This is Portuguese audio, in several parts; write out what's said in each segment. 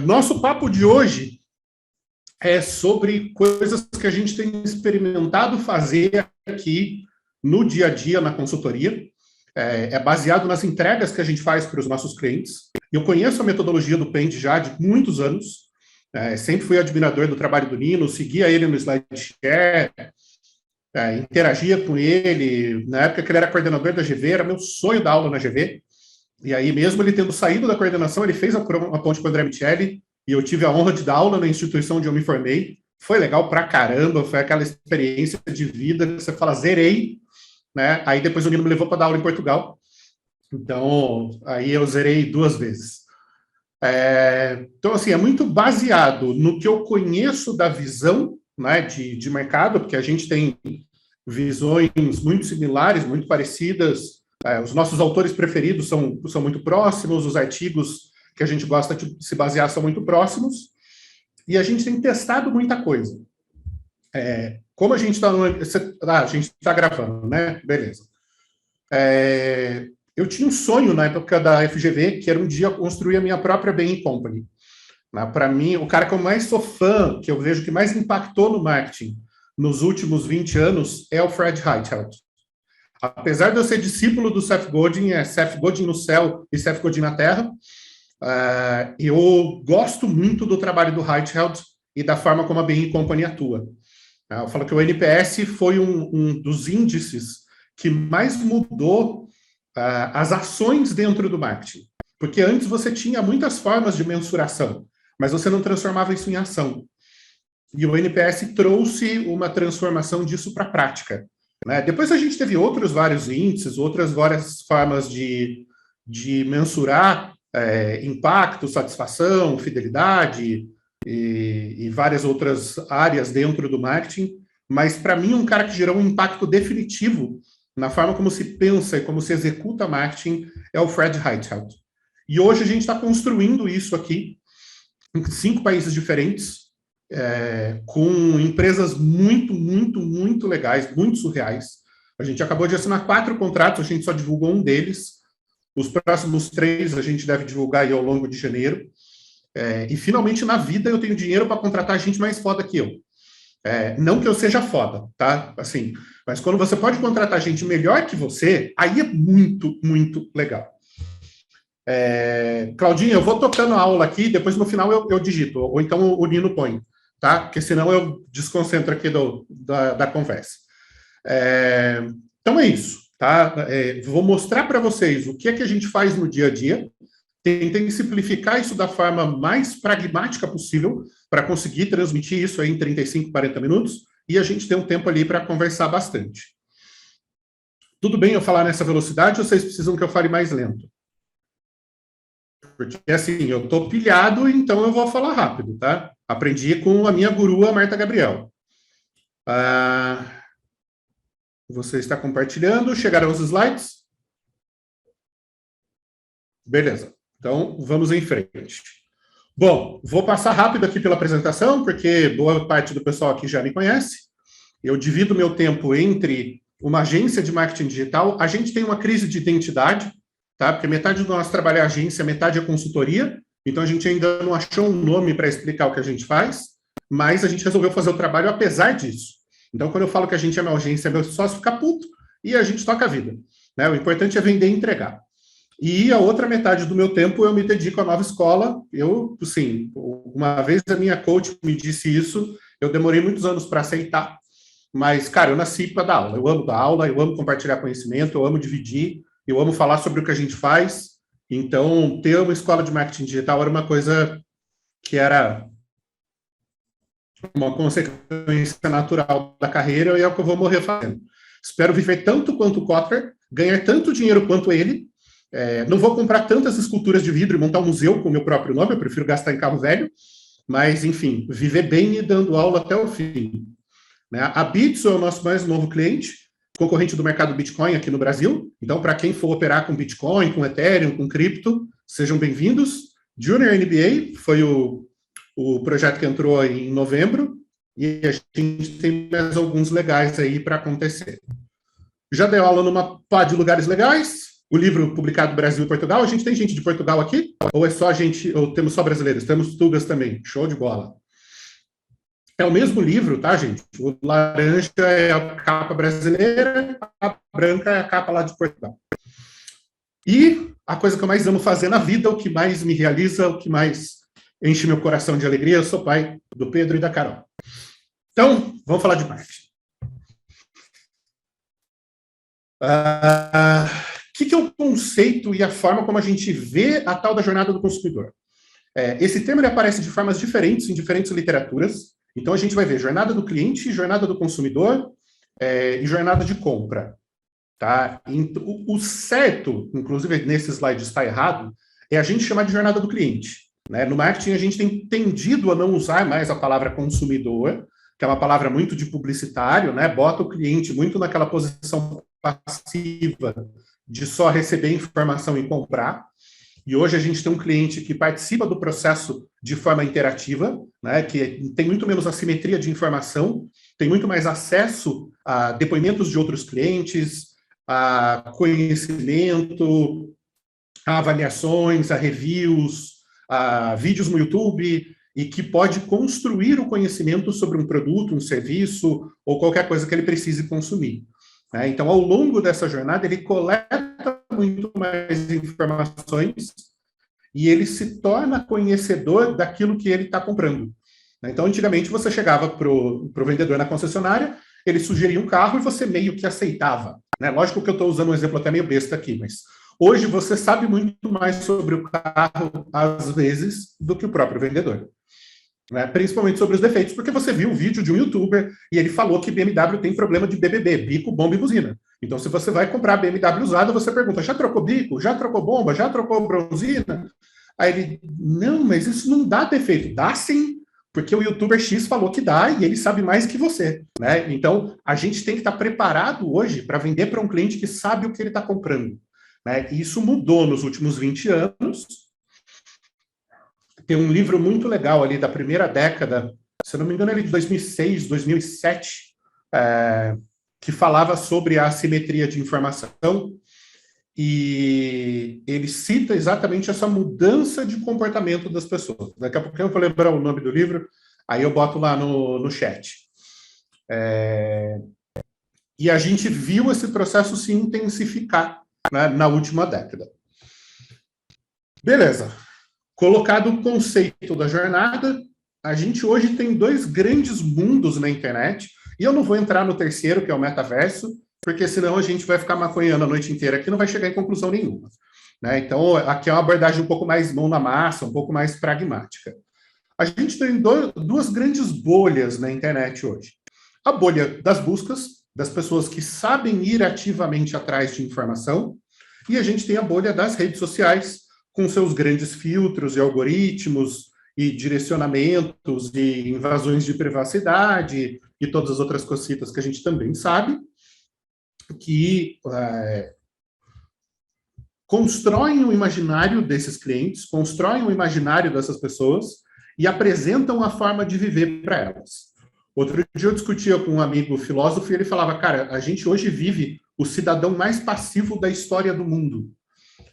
Nosso papo de hoje é sobre coisas que a gente tem experimentado fazer aqui no dia a dia na consultoria. É baseado nas entregas que a gente faz para os nossos clientes. Eu conheço a metodologia do Paint já de muitos anos. Sempre fui admirador do trabalho do Nino, seguia ele no SlideShare, interagia com ele. Na época que ele era coordenador da GV, era meu sonho dar aula na GV. E aí, mesmo ele tendo saído da coordenação, ele fez a ponte com o André Micheli, e eu tive a honra de dar aula na instituição onde eu me formei. Foi legal pra caramba, foi aquela experiência de vida que você fala, zerei, né? Aí depois o Nino me levou para dar aula em Portugal. Então, aí eu zerei 2 vezes. Então, assim, é muito baseado no que eu conheço da visão, né, de mercado, porque a gente tem visões muito similares, muito parecidas. Os nossos autores preferidos são muito próximos, os artigos que a gente gosta de se basear são muito próximos, e a gente tem testado muita coisa. Como a gente está a gente está gravando, né? Beleza. Eu tinha um sonho na época da FGV, que era um dia construir a minha própria BI Company. Para mim, o cara que eu mais sou fã, que eu vejo que mais impactou no marketing nos últimos 20 anos, é o Fred Heitfeld. Apesar de eu ser discípulo do Seth Godin, Seth Godin no céu e Seth Godin na terra, eu gosto muito do trabalho do Heitfeld e da forma como a BI Company atua. Eu falo que o NPS foi um dos índices que mais mudou as ações dentro do marketing. Porque antes você tinha muitas formas de mensuração, mas você não transformava isso em ação. E o NPS trouxe uma transformação disso para a prática. Depois a gente teve outros vários índices, outras várias formas de mensurar impacto, satisfação, fidelidade e várias outras áreas dentro do marketing, mas para mim um cara que gerou um impacto definitivo na forma como se pensa e como se executa marketing é o Fred Heitfeld. E hoje a gente está construindo isso aqui em 5 países diferentes, com empresas muito, muito, muito legais, muito surreais. A gente acabou de assinar 4 contratos, a gente só divulgou um deles. Os próximos 3 a gente deve divulgar aí ao longo de janeiro. E finalmente na vida eu tenho dinheiro para contratar gente mais foda que eu. Não que eu seja foda, tá? Assim, mas quando você pode contratar gente melhor que você, aí é muito, muito legal. Claudinha, eu vou tocando a aula aqui, depois no final eu digito, ou então o Nino põe, tá? Porque senão eu desconcentro aqui da conversa. Então é isso, tá? Vou mostrar para vocês o que é que a gente faz no dia a dia, tentei simplificar isso da forma mais pragmática possível para conseguir transmitir isso aí em 35, 40 minutos e a gente tem um tempo ali para conversar bastante. Tudo bem eu falar nessa velocidade ou vocês precisam que eu fale mais lento? Porque, assim, eu estou pilhado, então eu vou falar rápido, tá? Aprendi com a minha guru, a Marta Gabriel. Você está compartilhando? Chegaram os slides? Beleza. Então, vamos em frente. Bom, vou passar rápido aqui pela apresentação, porque boa parte do pessoal aqui já me conhece. Eu divido meu tempo entre uma agência de marketing digital. A gente tem uma crise de identidade, tá? Porque metade do nosso trabalho é agência, metade é consultoria. Então, a gente ainda não achou um nome para explicar o que a gente faz, mas a gente resolveu fazer o trabalho apesar disso. Então, quando eu falo que a gente é uma agência, meu sócio fica puto e a gente toca a vida. O importante é vender e entregar. E a outra metade do meu tempo eu me dedico à nova escola. Eu, assim, uma vez a minha coach me disse isso, eu demorei muitos anos para aceitar, mas, cara, eu nasci para dar aula. Eu amo dar aula, eu amo compartilhar conhecimento, eu amo dividir, eu amo falar sobre o que a gente faz. Então, ter uma escola de marketing digital era uma coisa que era uma consequência natural da carreira e é o que eu vou morrer fazendo. Espero viver tanto quanto o Kotler, ganhar tanto dinheiro quanto ele. Não vou comprar tantas esculturas de vidro e montar um museu com o meu próprio nome, eu prefiro gastar em carro velho, mas, enfim, viver bem e dando aula até o fim. A Bitso é o nosso mais novo cliente, concorrente do mercado Bitcoin aqui no Brasil. Então, para quem for operar com Bitcoin, com Ethereum, com cripto, sejam bem-vindos. Junior MBA foi o projeto que entrou em novembro e a gente tem mais alguns legais aí para acontecer. Já dei aula numa pá de lugares legais, o livro publicado no Brasil e Portugal. A gente tem gente de Portugal aqui? Ou é só gente, ou temos só brasileiros? Temos tugas também. Show de bola. É o mesmo livro, tá, gente? O laranja é a capa brasileira, a branca é a capa lá de Portugal. E a coisa que eu mais amo fazer na vida, o que mais me realiza, o que mais enche meu coração de alegria, eu sou pai do Pedro e da Carol. Então, vamos falar de marketing. O que é o conceito e a forma como a gente vê a tal da jornada do consumidor? Esse termo ele aparece de formas diferentes em diferentes literaturas. Então, a gente vai ver jornada do cliente, jornada do consumidor e jornada de compra. Tá? O certo, inclusive nesse slide está errado, é a gente chamar de jornada do cliente. Né? No marketing, a gente tem tendido a não usar mais a palavra consumidor, que é uma palavra muito de publicitário, né? Bota o cliente muito naquela posição passiva de só receber informação e comprar. E hoje a gente tem um cliente que participa do processo de forma interativa, né, que tem muito menos assimetria de informação, tem muito mais acesso a depoimentos de outros clientes, a conhecimento, a avaliações, a reviews, a vídeos no YouTube, e que pode construir o conhecimento sobre um produto, um serviço, ou qualquer coisa que ele precise consumir. Né? Então, ao longo dessa jornada, ele coleta muito mais informações e ele se torna conhecedor daquilo que ele está comprando. Então, antigamente, você chegava para o vendedor na concessionária, ele sugeria um carro e você meio que aceitava. Né? Lógico que eu estou usando um exemplo até meio besta aqui, mas hoje você sabe muito mais sobre o carro, às vezes, do que o próprio vendedor. Né? Principalmente sobre os defeitos, porque você viu o vídeo de um youtuber e ele falou que BMW tem problema de BBB, bico, bomba e buzina. Então, se você vai comprar BMW usada, você pergunta, já trocou bico? Já trocou bomba? Já trocou bronzina? Aí ele, não, mas isso não dá defeito. Dá sim, porque o youtuber X falou que dá e ele sabe mais que você. Né? Então, a gente tem que estar preparado hoje para vender para um cliente que sabe o que ele está comprando. Né? E isso mudou nos últimos 20 anos. Tem um livro muito legal ali da primeira década, se eu não me engano, ele de 2006, 2007, que falava sobre a assimetria de informação, e ele cita exatamente essa mudança de comportamento das pessoas. Daqui a pouco eu vou lembrar o nome do livro, aí eu boto lá no chat. E a gente viu esse processo se intensificar, né, na última década. Beleza. Colocado o conceito da jornada, a gente hoje tem dois grandes mundos na internet, e eu não vou entrar no terceiro, que é o metaverso, porque senão a gente vai ficar maconhando a noite inteira aqui e não vai chegar em conclusão nenhuma. Né? Então, aqui é uma abordagem um pouco mais mão na massa, um pouco mais pragmática. A gente tem duas grandes bolhas na internet hoje. A bolha das buscas, das pessoas que sabem ir ativamente atrás de informação, e a gente tem a bolha das redes sociais, com seus grandes filtros e algoritmos e direcionamentos e invasões de privacidade e todas as outras cositas que a gente também sabe, que constroem o imaginário desses clientes, constroem o imaginário dessas pessoas e apresentam a forma de viver para elas. Outro dia eu discutia com um amigo filósofo e ele falava, cara, a gente hoje vive o cidadão mais passivo da história do mundo.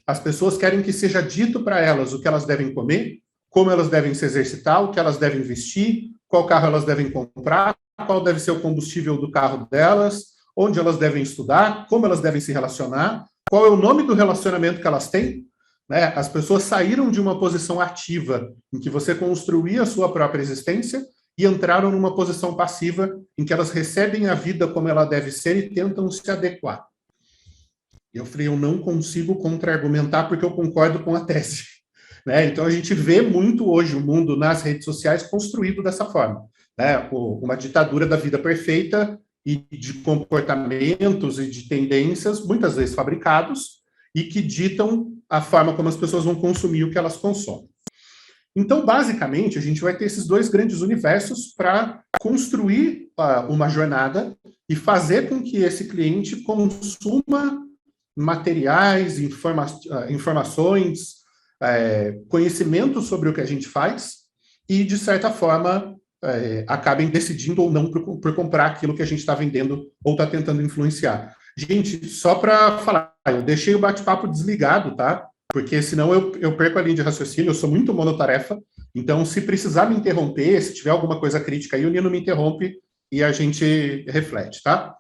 As pessoas querem que seja dito para elas o que elas devem comer, como elas devem se exercitar, o que elas devem vestir, qual carro elas devem comprar, qual deve ser o combustível do carro delas, onde elas devem estudar, como elas devem se relacionar, qual é o nome do relacionamento que elas têm. Né? As pessoas saíram de uma posição ativa, em que você construía a sua própria existência, e entraram numa posição passiva, em que elas recebem a vida como ela deve ser e tentam se adequar. Eu falei, eu não consigo contra-argumentar porque eu concordo com a tese. Né? Então, a gente vê muito hoje o mundo nas redes sociais construído dessa forma. Né? Uma ditadura da vida perfeita e de comportamentos e de tendências, muitas vezes fabricados, e que ditam a forma como as pessoas vão consumir o que elas consomem. Então, basicamente, a gente vai ter esses dois grandes universos para construir uma jornada e fazer com que esse cliente consuma materiais, informações, conhecimento sobre o que a gente faz e, de certa forma, acabem decidindo ou não por comprar aquilo que a gente está vendendo ou está tentando influenciar. Gente, só para falar, eu deixei o bate-papo desligado, tá? Porque senão eu perco a linha de raciocínio, eu sou muito monotarefa, então se precisar me interromper, se tiver alguma coisa crítica aí, o Nino me interrompe e a gente reflete, tá?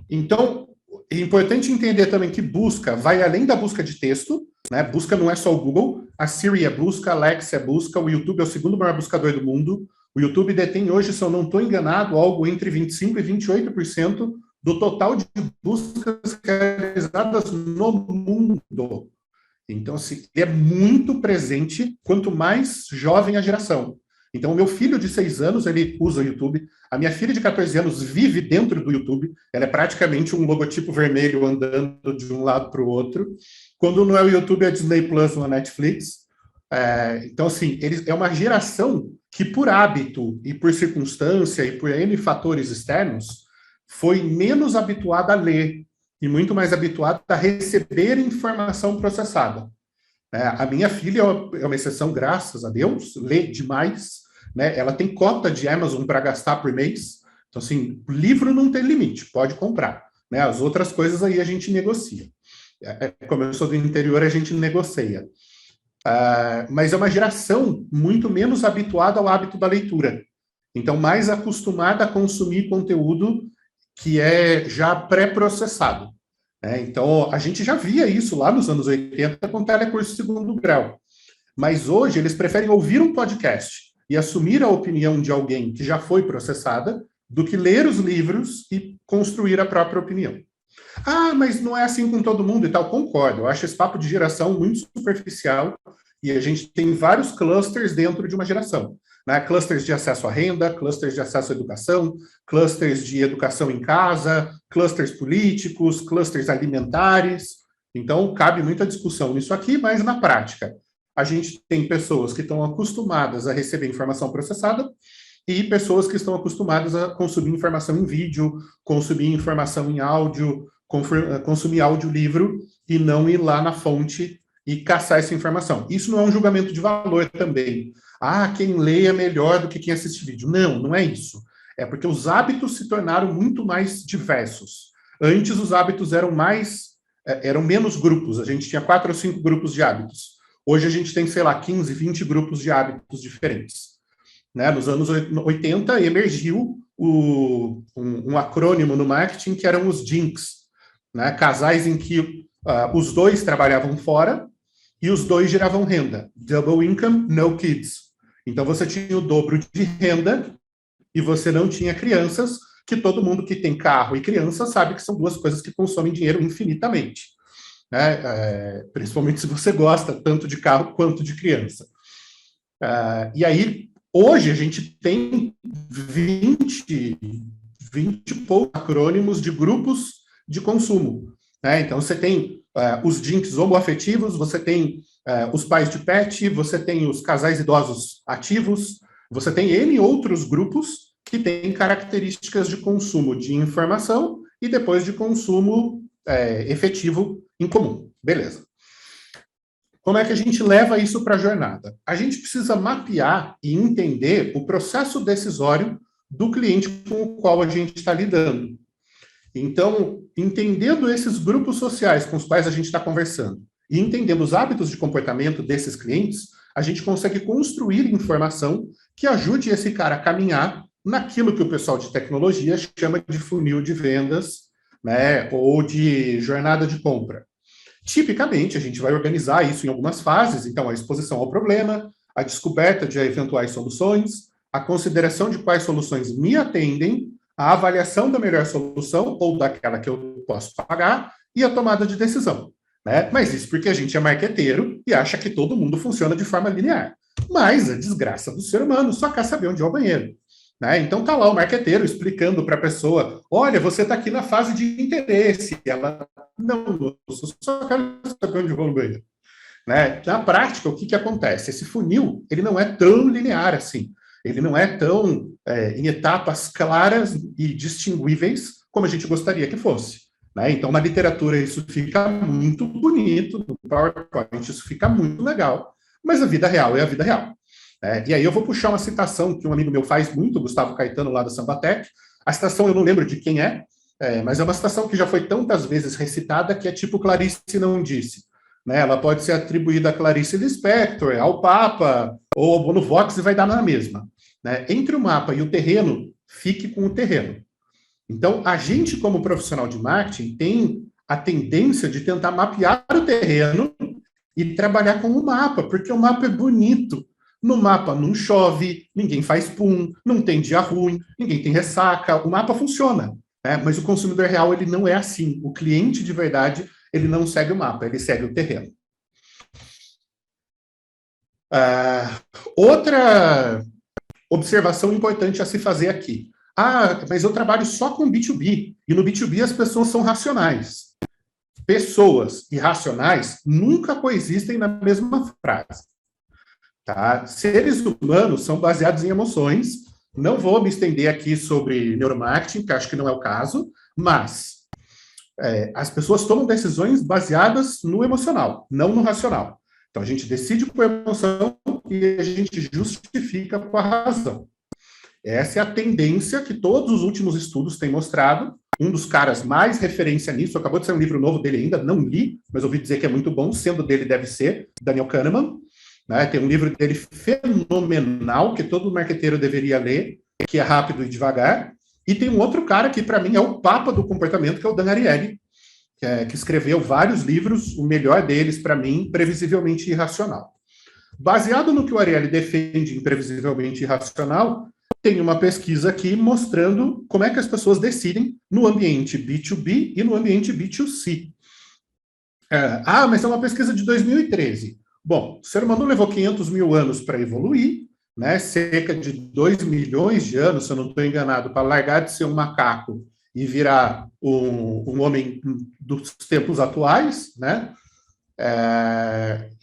Então, é importante entender também que busca vai além da busca de texto, né? Busca não é só o Google, a Siri é busca, a Alexa é busca, o YouTube é o segundo maior buscador do mundo. O YouTube detém hoje, se eu não estou enganado, algo entre 25% e 28% do total de buscas realizadas no mundo. Então, assim, ele é muito presente quanto mais jovem a geração. Então, o meu filho de 6 anos, ele usa o YouTube. A minha filha de 14 anos vive dentro do YouTube. Ela é praticamente um logotipo vermelho andando de um lado para o outro. Quando não é o YouTube, é a Disney Plus ou a Netflix. Então, assim, é uma geração que, por hábito e por circunstância e por N fatores externos, foi menos habituada a ler e muito mais habituada a receber informação processada. A minha filha é uma exceção, graças a Deus, lê demais, né? Ela tem cota de Amazon para gastar por mês. Então, assim, livro não tem limite, pode comprar. Né? As outras coisas aí a gente negocia. Como eu sou do interior, a gente negocia. Mas é uma geração muito menos habituada ao hábito da leitura. Então, mais acostumada a consumir conteúdo que é já pré-processado. Então, a gente já via isso lá nos anos 80 com telecurso segundo grau. Mas hoje eles preferem ouvir um podcast e assumir a opinião de alguém que já foi processada do que ler os livros e construir a própria opinião. Mas não é assim com todo mundo e tal. Concordo. Eu acho esse papo de geração muito superficial e a gente tem vários clusters dentro de uma geração. Né? Clusters de acesso à renda, clusters de acesso à educação, clusters de educação em casa, clusters políticos, clusters alimentares. Então, cabe muita discussão nisso aqui, mas na prática, a gente tem pessoas que estão acostumadas a receber informação processada e pessoas que estão acostumadas a consumir informação em vídeo, consumir informação em áudio, consumir audiolivro e não ir lá na fonte e caçar essa informação. Isso não é um julgamento de valor também. Quem lê é melhor do que quem assiste vídeo. Não, não é isso. É porque os hábitos se tornaram muito mais diversos. Antes os hábitos eram menos grupos. A gente tinha 4 ou 5 grupos de hábitos. Hoje a gente tem, 15, 20 grupos de hábitos diferentes. Né? Nos anos 80 emergiu um acrônimo no marketing que eram os DINCs, né? Casais em que os dois trabalhavam fora e os dois geravam renda. Double income, no kids. Então você tinha o dobro de renda e você não tinha crianças, que todo mundo que tem carro e criança sabe que são duas coisas que consomem dinheiro infinitamente. Né? Principalmente se você gosta tanto de carro quanto de criança. E aí, hoje a gente tem 20 e poucos acrônimos de grupos de consumo. Né? Então, você tem os DINCs homoafetivos, você tem os pais de pet, você tem os casais idosos ativos, você tem N outros grupos que têm características de consumo de informação e depois de consumo efetivo em comum. Beleza. Como é que a gente leva isso para a jornada? A gente precisa mapear e entender o processo decisório do cliente com o qual a gente está lidando. Então, entendendo esses grupos sociais com os quais a gente está conversando e entendendo os hábitos de comportamento desses clientes, a gente consegue construir informação que ajude esse cara a caminhar naquilo que o pessoal de tecnologia chama de funil de vendas, né, ou de jornada de compra. Tipicamente, a gente vai organizar isso em algumas fases, então a exposição ao problema, a descoberta de eventuais soluções, a consideração de quais soluções me atendem, a avaliação da melhor solução ou daquela que eu posso pagar e a tomada de decisão. Né? Mas isso porque a gente é marqueteiro e acha que todo mundo funciona de forma linear. Mas a desgraça do ser humano só quer saber onde é o banheiro. Né? Então tá lá o marqueteiro explicando para a pessoa, olha, você está aqui na fase de interesse. Ela, não, eu só quero saber onde eu vou no banheiro. Né? Na prática, o que acontece? Esse funil, ele não é tão linear assim. Ele não é tão em etapas claras e distinguíveis como a gente gostaria que fosse. Né? Então, na literatura, isso fica muito bonito, no PowerPoint, isso fica muito legal, mas a vida real é a vida real. E aí eu vou puxar uma citação que um amigo meu faz muito, Gustavo Caetano, lá da Sambatec. A citação eu não lembro de quem é, Mas é uma citação que já foi tantas vezes recitada que é tipo Clarice não disse. Né? Ela pode ser atribuída a Clarice Lispector, ao Papa ou ao Bono Vox e vai dar na mesma. Né? Entre o mapa e o terreno, fique com o terreno. Então, a gente, como profissional de marketing, tem a tendência de tentar mapear o terreno e trabalhar com o mapa, porque o mapa é bonito. No mapa não chove, ninguém faz pum, não tem dia ruim, ninguém tem ressaca, o mapa funciona. Né? Mas o consumidor real, ele não é assim. O cliente de verdade, ele não segue o mapa, ele segue o terreno. Outra observação importante a se fazer aqui. Mas eu trabalho só com B2B, e no B2B as pessoas são racionais. Pessoas irracionais nunca coexistem na mesma frase. Tá? Seres humanos são baseados em emoções. Não vou me estender aqui sobre neuromarketing, que acho que não é o caso, mas as pessoas tomam decisões baseadas no emocional, não no racional. Então, a gente decide por emoção e a gente justifica com a razão. Essa é a tendência que todos os últimos estudos têm mostrado. Um dos caras mais referência nisso, acabou de sair um livro novo dele ainda, não li, mas ouvi dizer que é muito bom, sendo dele deve ser, Daniel Kahneman. Né? Tem um livro dele fenomenal, que todo marqueteiro deveria ler, que é Rápido e Devagar. E tem um outro cara que, para mim, é o papa do comportamento, que é o Dan Ariely, que escreveu vários livros, o melhor deles, para mim, Previsivelmente Irracional. Baseado no que o Ariely defende em Previsivelmente Irracional, tem uma pesquisa aqui mostrando como é que as pessoas decidem no ambiente B2B e no ambiente B2C. Mas é uma pesquisa de 2013. Bom, o ser humano levou 500 mil anos para evoluir, né? Cerca de 2 milhões de anos, se eu não estou enganado, para largar de ser um macaco e virar um homem dos tempos atuais, né?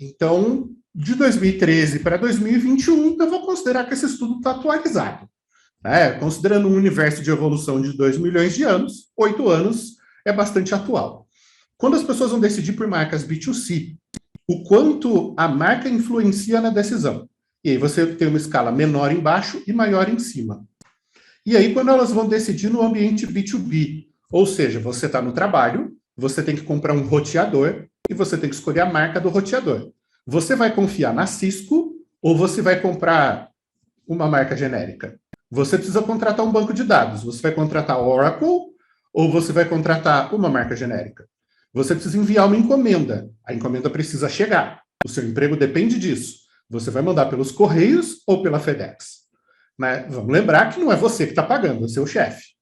Então, de 2013 para 2021, eu vou considerar que esse estudo está atualizado. Né? Considerando um universo de evolução de 2 milhões de anos, 8 anos é bastante atual. Quando as pessoas vão decidir por marcas B2C, o quanto a marca influencia na decisão. E aí você tem uma escala menor embaixo e maior em cima. E aí, quando elas vão decidir no ambiente B2B, ou seja, você está no trabalho, você tem que comprar um roteador e você tem que escolher a marca do roteador. Você vai confiar na Cisco ou você vai comprar uma marca genérica? Você precisa contratar um banco de dados. Você vai contratar Oracle ou você vai contratar uma marca genérica? Você precisa enviar uma encomenda. A encomenda precisa chegar. O seu emprego depende disso. Você vai mandar pelos Correios ou pela FedEx? Né? Vamos lembrar que não é você que está pagando, é o seu chefe.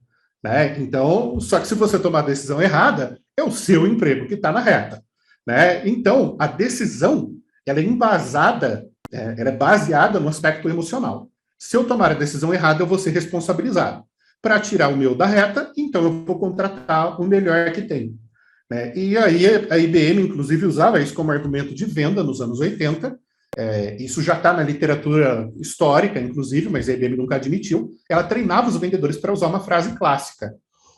Né? Então, só que se você tomar a decisão errada, é o seu emprego que está na reta. Né? Então, a decisão ela é embasada, ela é baseada no aspecto emocional. Se eu tomar a decisão errada, eu vou ser responsabilizado. Para tirar o meu da reta, então eu vou contratar o melhor que tem. Né? E aí a IBM, inclusive, usava isso como argumento de venda nos anos 80. Isso já está na literatura histórica, inclusive, mas a IBM nunca admitiu. Ela treinava os vendedores para usar uma frase clássica.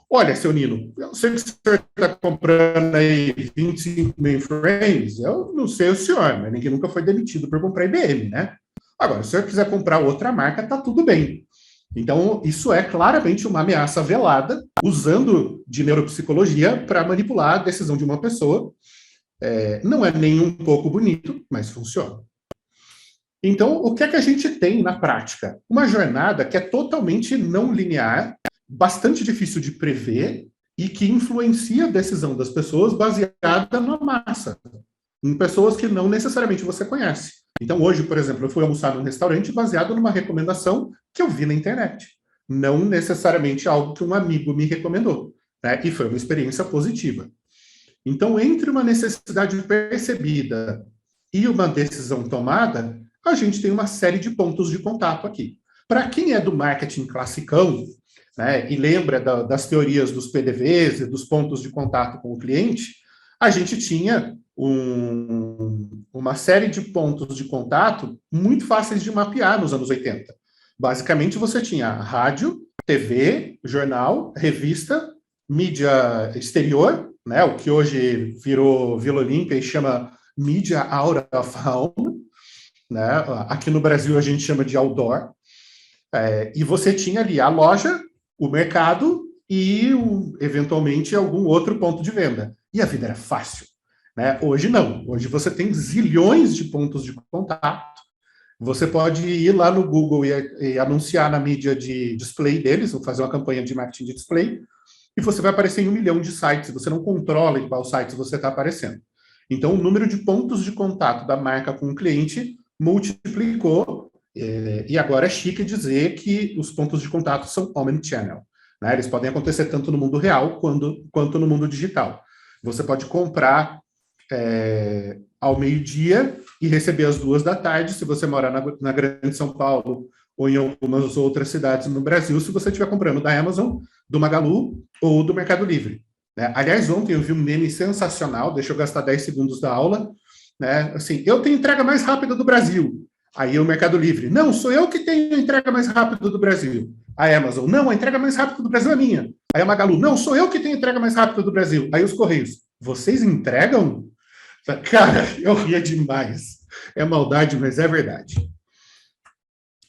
Olha, seu Nino, eu sei que o senhor está comprando aí 25 mainframes, eu não sei o senhor, mas ninguém nunca foi demitido por comprar IBM, né? Agora, se o senhor quiser comprar outra marca, tá tudo bem. Então, isso é claramente uma ameaça velada, usando de neuropsicologia para manipular a decisão de uma pessoa. Não é nem um pouco bonito, mas funciona. Então, o que é que a gente tem na prática? Uma jornada que é totalmente não linear, bastante difícil de prever e que influencia a decisão das pessoas baseada na massa, em pessoas que não necessariamente você conhece. Então, hoje, por exemplo, eu fui almoçar num restaurante baseado numa recomendação que eu vi na internet, não necessariamente algo que um amigo me recomendou, né? E foi uma experiência positiva. Então, entre uma necessidade percebida e uma decisão tomada, a gente tem uma série de pontos de contato aqui. Para quem é do marketing classicão, né, e lembra das teorias dos PDVs e dos pontos de contato com o cliente, a gente tinha uma série de pontos de contato muito fáceis de mapear nos anos 80. Basicamente, você tinha rádio, TV, jornal, revista, mídia exterior, né, o que hoje virou Vila Olímpia e chama mídia out of home, né? Aqui no Brasil a gente chama de outdoor. E você tinha ali a loja, o mercado e, eventualmente, algum outro ponto de venda. E a vida era fácil. Né? Hoje não. Hoje você tem zilhões de pontos de contato. Você pode ir lá no Google e anunciar na mídia de display deles, ou fazer uma campanha de marketing de display, e você vai aparecer em 1 milhão de sites. Você não controla em qual sites você está aparecendo. Então, o número de pontos de contato da marca com o cliente multiplicou, e agora é chique dizer que os pontos de contato são omnichannel. Né? Eles podem acontecer tanto no mundo real quanto no mundo digital. Você pode comprar ao meio-dia e receber às 2 da tarde, se você morar na Grande São Paulo ou em algumas outras cidades no Brasil, se você estiver comprando da Amazon, do Magalu ou do Mercado Livre. Né? Aliás, ontem eu vi um meme sensacional, deixa eu gastar 10 segundos da aula, né? Assim, eu tenho entrega mais rápida do Brasil. Aí o Mercado Livre, não, sou eu que tenho a entrega mais rápida do Brasil. A Amazon, não, a entrega mais rápida do Brasil é minha. Aí a Magalu, não, sou eu que tenho a entrega mais rápida do Brasil. Aí os Correios, vocês entregam? Cara, eu ria demais. É maldade, mas é verdade.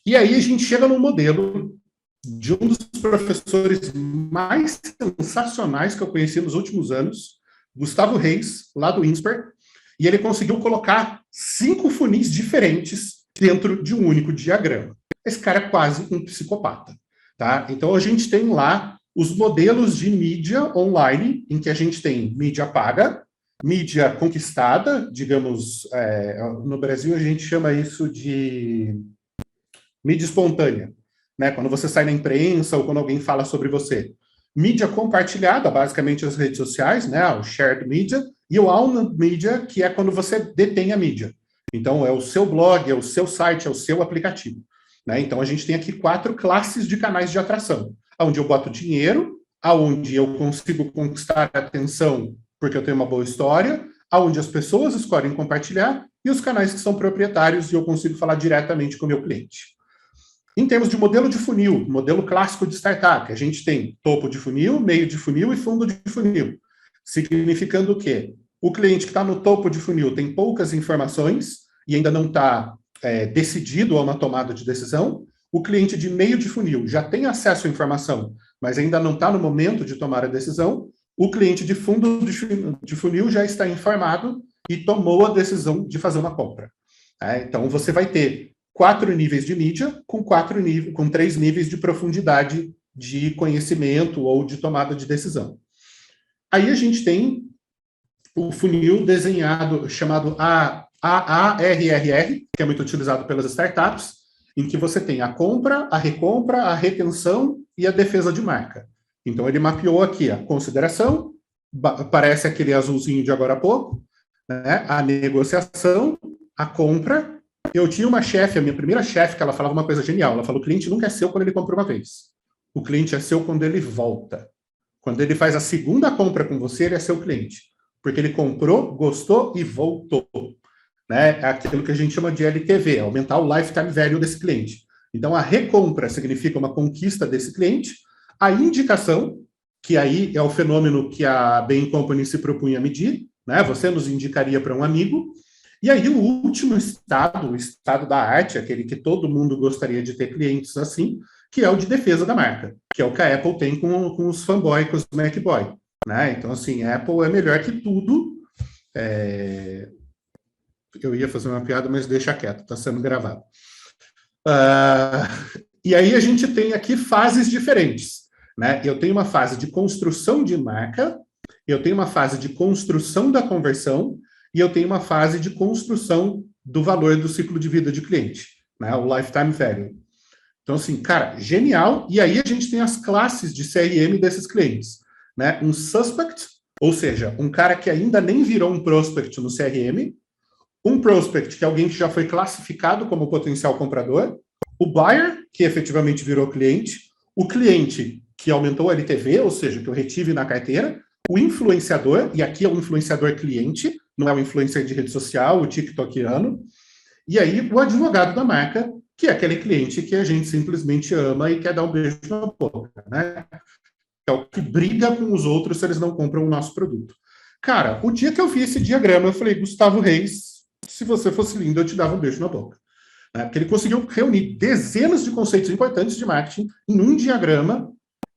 E aí a gente chega num modelo de um dos professores mais sensacionais que eu conheci nos últimos anos, Gustavo Reis, lá do INSPER, e ele conseguiu colocar 5 funis diferentes dentro de um único diagrama. Esse cara é quase um psicopata. Tá? Então a gente tem lá os modelos de mídia online, em que a gente tem mídia paga, mídia conquistada, digamos, no Brasil a gente chama isso de mídia espontânea, né? Quando você sai na imprensa ou quando alguém fala sobre você. Mídia compartilhada, basicamente as redes sociais, né? O shared media, e o owned media, que é quando você detém a mídia. Então, é o seu blog, é o seu site, é o seu aplicativo. Né? Então, a gente tem aqui 4 classes de canais de atração, onde eu boto dinheiro, aonde eu consigo conquistar a atenção porque eu tenho uma boa história, aonde as pessoas escolhem compartilhar, e os canais que são proprietários e eu consigo falar diretamente com o meu cliente. Em termos de modelo de funil, modelo clássico de startup, a gente tem topo de funil, meio de funil e fundo de funil. Significando o quê? O cliente que está no topo de funil tem poucas informações e ainda não está decidido a uma tomada de decisão. O cliente de meio de funil já tem acesso à informação, mas ainda não está no momento de tomar a decisão. O cliente de fundo de funil já está informado e tomou a decisão de fazer uma compra. Então, você vai ter 4 níveis de mídia com 3 níveis de profundidade de conhecimento ou de tomada de decisão. Aí a gente tem o funil desenhado, chamado AARRR, que é muito utilizado pelas startups, em que você tem a compra, a recompra, a retenção e a defesa de marca. Então, ele mapeou aqui a consideração, parece aquele azulzinho de agora há pouco, né? A negociação, a compra. Eu tinha uma chefe, a minha primeira chefe, que ela falava uma coisa genial. Ela falou: o cliente nunca é seu quando ele compra uma vez. O cliente é seu quando ele volta. Quando ele faz a segunda compra com você, ele é seu cliente. Porque ele comprou, gostou e voltou. Né? É aquilo que a gente chama de LTV, aumentar o lifetime value desse cliente. Então, a recompra significa uma conquista desse cliente. A indicação, que aí é o fenômeno que a Bain Company se propunha a medir, né? Você nos indicaria para um amigo. E aí o último estado, o estado da arte, aquele que todo mundo gostaria de ter clientes assim, que é o de defesa da marca, que é o que a Apple tem com os fanboy, com os Macboy. Né? Então, assim, a Apple é melhor que tudo. Eu ia fazer uma piada, mas deixa quieto, está sendo gravado. E aí a gente tem aqui fases diferentes. Né? Eu tenho uma fase de construção de marca, eu tenho uma fase de construção da conversão, e eu tenho uma fase de construção do valor do ciclo de vida de cliente, né? O lifetime value. Então, assim, cara, genial. E aí a gente tem as classes de CRM desses clientes, né? Um suspect, ou seja, um cara que ainda nem virou um prospect no CRM, um prospect, que é alguém que já foi classificado como potencial comprador, o buyer, que efetivamente virou cliente, o cliente que aumentou a LTV, ou seja, que eu retive na carteira, o influenciador, e aqui é um influenciador cliente, não é um influencer de rede social, o tiktokiano, e aí o advogado da marca, que é aquele cliente que a gente simplesmente ama e quer dar um beijo na boca, né? É o que briga com os outros se eles não compram o nosso produto. Cara, o dia que eu vi esse diagrama, eu falei: Gustavo Reis, se você fosse lindo, eu te dava um beijo na boca. Né? Porque ele conseguiu reunir dezenas de conceitos importantes de marketing em um diagrama,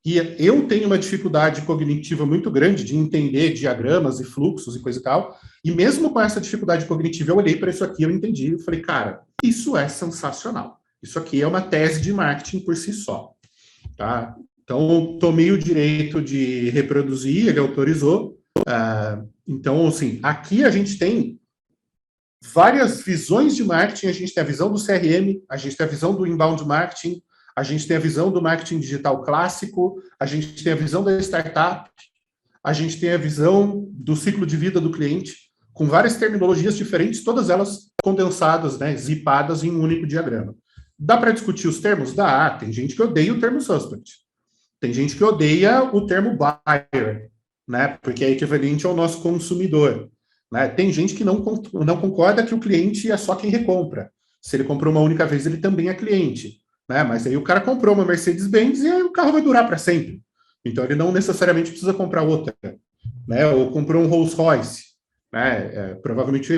E eu tenho uma dificuldade cognitiva muito grande de entender diagramas e fluxos e coisa e tal. E mesmo com essa dificuldade cognitiva, eu olhei para isso aqui, eu entendi e falei, cara, isso é sensacional. Isso aqui é uma tese de marketing por si só. Tá? Então, tomei o direito de reproduzir, ele autorizou. Então, assim, aqui a gente tem várias visões de marketing. A gente tem a visão do CRM, a gente tem a visão do inbound marketing, a gente tem a visão do marketing digital clássico, a gente tem a visão da startup, a gente tem a visão do ciclo de vida do cliente, com várias terminologias diferentes, todas elas condensadas, né, zipadas em um único diagrama. Dá para discutir os termos? Dá. Tem gente que odeia o termo suspect. Tem gente que odeia o termo buyer, né, porque é equivalente ao nosso consumidor. Né? Tem gente que não concorda que o cliente é só quem recompra. Se ele comprou uma única vez, ele também é cliente. Né? Mas aí o cara comprou uma Mercedes-Benz e aí o carro vai durar para sempre. Então ele não necessariamente precisa comprar outra. Né? Ou comprou um Rolls-Royce. Né? Provavelmente,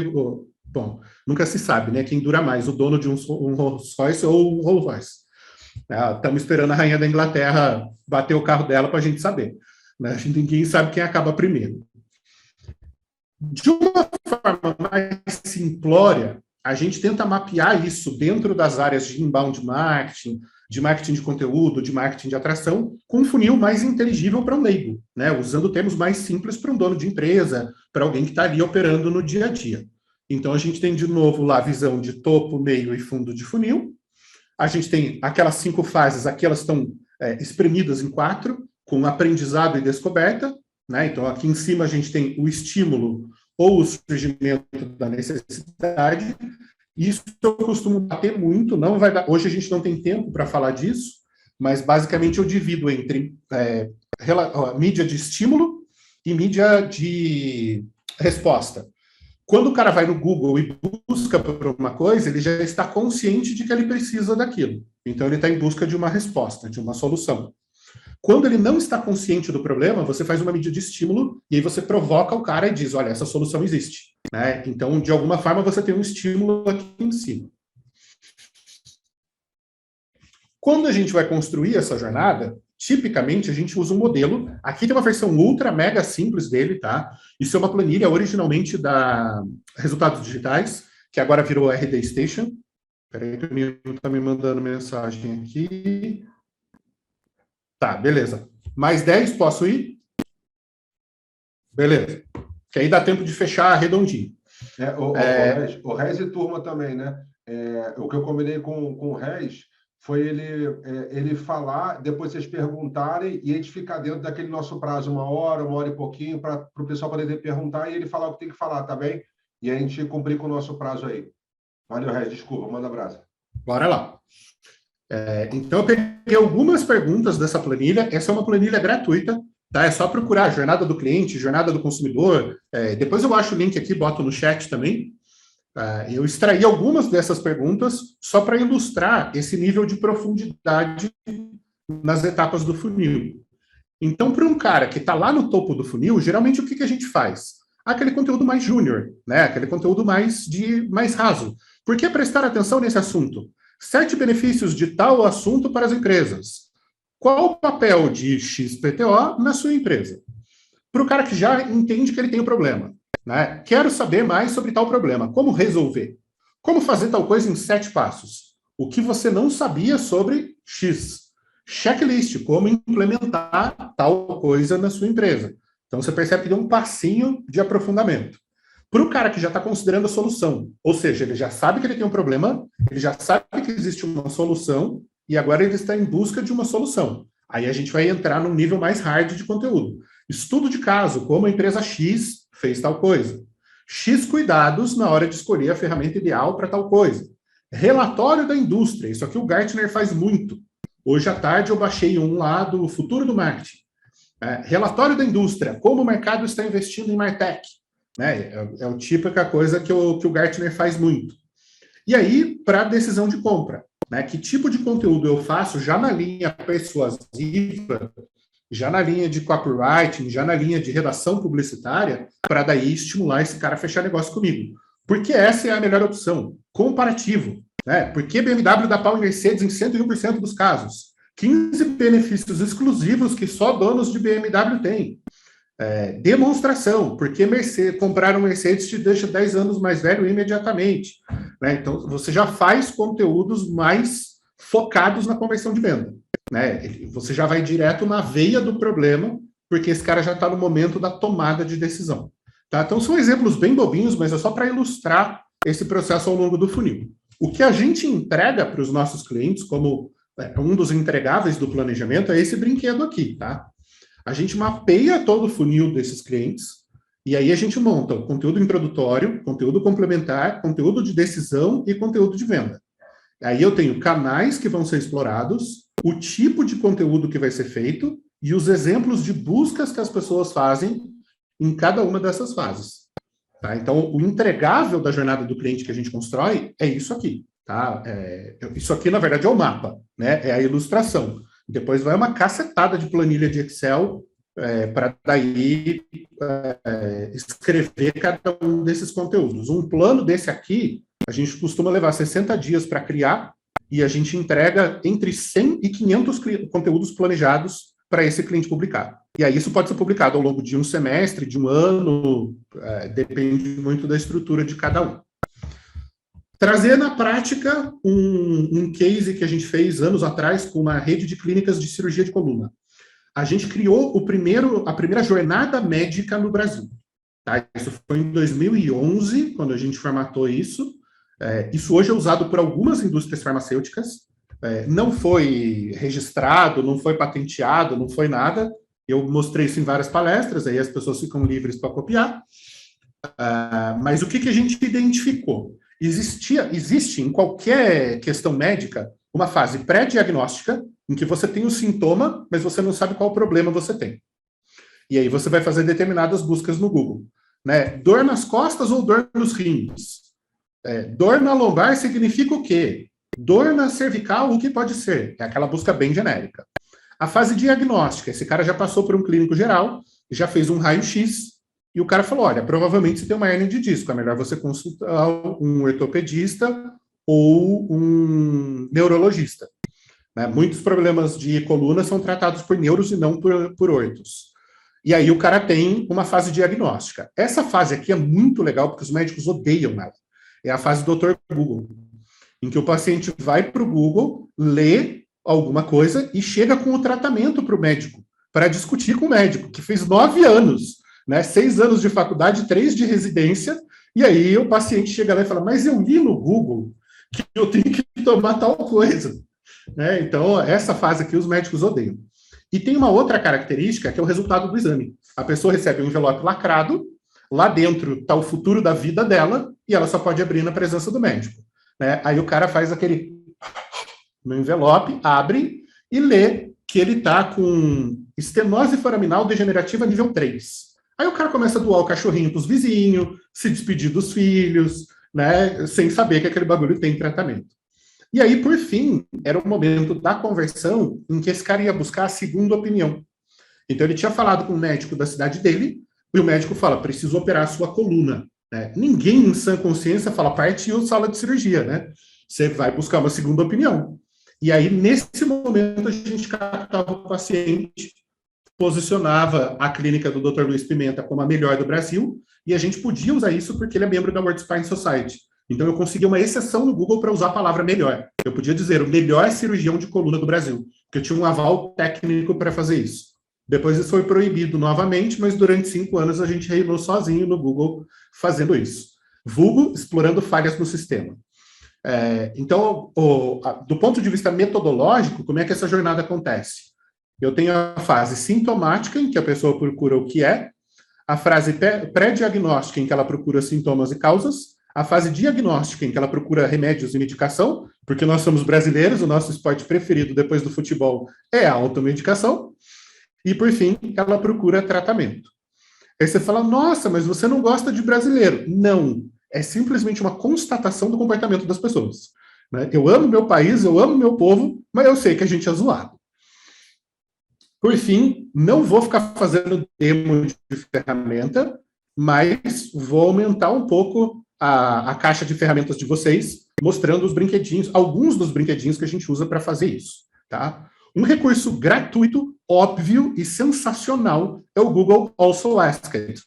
bom, nunca se sabe, né? Quem dura mais, o dono de um Rolls-Royce ou um Rolls-Royce. Estamos esperando a rainha da Inglaterra bater o carro dela para a gente saber. Né? Ninguém sabe quem acaba primeiro. De uma forma mais simplória, a gente tenta mapear isso dentro das áreas de inbound marketing, de marketing de conteúdo, de marketing de atração, com um funil mais inteligível para um leigo, né? Usando termos mais simples para um dono de empresa, para alguém que está ali operando no dia a dia. Então, a gente tem, de novo, lá a visão de topo, meio e fundo de funil. A gente tem aquelas 5 fases, aqui elas estão espremidas em 4, com aprendizado e descoberta. Né? Então, aqui em cima a gente tem o estímulo ou o surgimento da necessidade. Isso eu costumo bater muito, não vai dar, hoje a gente não tem tempo para falar disso, mas basicamente eu divido entre mídia de estímulo e mídia de resposta. Quando o cara vai no Google e busca por uma coisa, ele já está consciente de que ele precisa daquilo. Então, ele está em busca de uma resposta, de uma solução. Quando ele não está consciente do problema, você faz uma medida de estímulo e aí você provoca o cara e diz, olha, essa solução existe. Né? Então, de alguma forma, você tem um estímulo aqui em cima. Quando a gente vai construir essa jornada, tipicamente a gente usa um modelo. Aqui tem uma versão ultra, mega simples dele, tá? Isso é uma planilha originalmente da Resultados Digitais, que agora virou RD Station. Espera aí que o menino está me mandando mensagem aqui. Tá, beleza. Mais 10, posso ir? Beleza. Que aí dá tempo de fechar redondinho. O Rez e turma também, né? O que eu combinei com o Rez foi ele falar, depois vocês perguntarem e a gente ficar dentro daquele nosso prazo, uma hora e pouquinho, para o pessoal poder perguntar e ele falar o que tem que falar, tá bem? E a gente cumprir com o nosso prazo aí. Valeu, Rez, desculpa, manda abraço. Bora lá. Então, eu peguei algumas perguntas dessa planilha. Essa é uma planilha gratuita, tá? É só procurar a jornada do cliente, jornada do consumidor. Depois eu acho o link aqui, boto no chat também. Eu extraí algumas dessas perguntas só para ilustrar esse nível de profundidade nas etapas do funil. Então, para um cara que está lá no topo do funil, geralmente o que a gente faz? Aquele conteúdo mais júnior, né? Aquele conteúdo mais raso. Por que prestar atenção nesse assunto? 7 benefícios de tal assunto para as empresas. Qual o papel de XPTO na sua empresa? Para o cara que já entende que ele tem um problema. Né? Quero saber mais sobre tal problema. Como resolver? Como fazer tal coisa em 7 passos? O que você não sabia sobre X? Checklist, como implementar tal coisa na sua empresa. Então, você percebe que deu um passinho de aprofundamento. Para o cara que já está considerando a solução, ou seja, ele já sabe que ele tem um problema, ele já sabe que existe uma solução, e agora ele está em busca de uma solução. Aí a gente vai entrar num nível mais hard de conteúdo. Estudo de caso, como a empresa X fez tal coisa. X cuidados na hora de escolher a ferramenta ideal para tal coisa. Relatório da indústria, isso aqui o Gartner faz muito. Hoje à tarde eu baixei um lá do Futuro do Marketing. Relatório da indústria, como o mercado está investindo em Martech. Né? É a típica coisa que o Gartner faz muito. E aí, para a decisão de compra, né? Que tipo de conteúdo eu faço já na linha persuasiva, já na linha de copywriting, já na linha de redação publicitária, para daí estimular esse cara a fechar negócio comigo. Porque essa é a melhor opção. Comparativo. Né? Porque BMW dá pau em Mercedes em 101% dos casos. 15 benefícios exclusivos que só donos de BMW têm. Demonstração, porque comprar um Mercedes te deixa 10 anos mais velho imediatamente. Né? Então, você já faz conteúdos mais focados na conversão de venda. Né? Você já vai direto na veia do problema, porque esse cara já está no momento da tomada de decisão. Tá? Então, são exemplos bem bobinhos, mas é só para ilustrar esse processo ao longo do funil. O que a gente entrega para os nossos clientes, como um dos entregáveis do planejamento, é esse brinquedo aqui, tá? A gente mapeia todo o funil desses clientes, e aí a gente monta o conteúdo introdutório, conteúdo complementar, conteúdo de decisão e conteúdo de venda. Aí eu tenho canais que vão ser explorados, o tipo de conteúdo que vai ser feito e os exemplos de buscas que as pessoas fazem em cada uma dessas fases. Tá? Então, o entregável da jornada do cliente que a gente constrói é isso aqui. Tá? Isso aqui, na verdade, é o mapa, né? É a ilustração. Depois vai uma cacetada de planilha de Excel para daí escrever cada um desses conteúdos. Um plano desse aqui, a gente costuma levar 60 dias para criar e a gente entrega entre 100 e 500 conteúdos planejados para esse cliente publicar. E aí isso pode ser publicado ao longo de um semestre, de um ano, depende muito da estrutura de cada um. Trazer na prática um case que a gente fez anos atrás com uma rede de clínicas de cirurgia de coluna. A gente criou a primeira jornada médica no Brasil. Tá? Isso foi em 2011, quando a gente formatou isso. Isso hoje é usado por algumas indústrias farmacêuticas. Não foi registrado, não foi patenteado, não foi nada. Eu mostrei isso em várias palestras, aí as pessoas ficam livres para copiar. Mas o que a gente identificou? Existe em qualquer questão médica uma fase pré-diagnóstica em que você tem o sintoma, mas você não sabe qual problema você tem. E aí você vai fazer determinadas buscas no Google. Né? Dor nas costas ou dor nos rins? Dor na lombar significa o quê? Dor na cervical, o que pode ser? É aquela busca bem genérica. A fase diagnóstica, esse cara já passou por um clínico geral, já fez um raio-x, e o cara falou, olha, provavelmente você tem uma hérnia de disco, é melhor você consultar um ortopedista ou um neurologista. Né? Muitos problemas de coluna são tratados por neuros e não por ortos. E aí o cara tem uma fase diagnóstica. Essa fase aqui é muito legal, porque os médicos odeiam ela. É a fase do Dr. Google, em que o paciente vai para o Google, lê alguma coisa e chega com o tratamento para o médico, para discutir com o médico, que fez 9 anos, né, 6 anos de faculdade, 3 de residência, e aí o paciente chega lá e fala, mas eu li no Google que eu tenho que tomar tal coisa. Né? Então, essa fase aqui os médicos odeiam. E tem uma outra característica, que é o resultado do exame. A pessoa recebe um envelope lacrado, lá dentro está o futuro da vida dela, e ela só pode abrir na presença do médico. Né? Aí o cara faz aquele no envelope, abre e lê que ele está com estenose foraminal degenerativa nível 3. Aí o cara começa a doar o cachorrinho para os vizinhos, se despedir dos filhos, né, sem saber que aquele bagulho tem tratamento. E aí, por fim, era o momento da conversão em que esse cara ia buscar a segunda opinião. Então ele tinha falado com o médico da cidade dele, e o médico fala, preciso operar a sua coluna. Né? Ninguém em sã consciência fala, partiu sala de cirurgia, né? Você vai buscar uma segunda opinião. E aí, nesse momento, a gente captava o paciente, posicionava a clínica do Dr. Luiz Pimenta como a melhor do Brasil, e a gente podia usar isso porque ele é membro da World Spine Society. Então, eu consegui uma exceção no Google para usar a palavra melhor. Eu podia dizer o melhor cirurgião de coluna do Brasil, porque eu tinha um aval técnico para fazer isso. Depois isso foi proibido novamente, mas durante 5 anos a gente reinou sozinho no Google fazendo isso. Vulgo, explorando falhas no sistema. Então, do ponto de vista metodológico, como é que essa jornada acontece? Eu tenho a fase sintomática, em que a pessoa procura o que é, a fase pré-diagnóstica, em que ela procura sintomas e causas, a fase diagnóstica, em que ela procura remédios e medicação, porque nós somos brasileiros, o nosso esporte preferido depois do futebol é a automedicação, e, por fim, ela procura tratamento. Aí você fala, nossa, mas você não gosta de brasileiro. Não, é simplesmente uma constatação do comportamento das pessoas. Né? Eu amo meu país, eu amo meu povo, mas eu sei que a gente é zoado. Por fim, não vou ficar fazendo demo de ferramenta, mas vou aumentar um pouco a caixa de ferramentas de vocês, mostrando os brinquedinhos, alguns dos brinquedinhos que a gente usa para fazer isso. Tá? Um recurso gratuito, óbvio e sensacional é o Google Also Asked.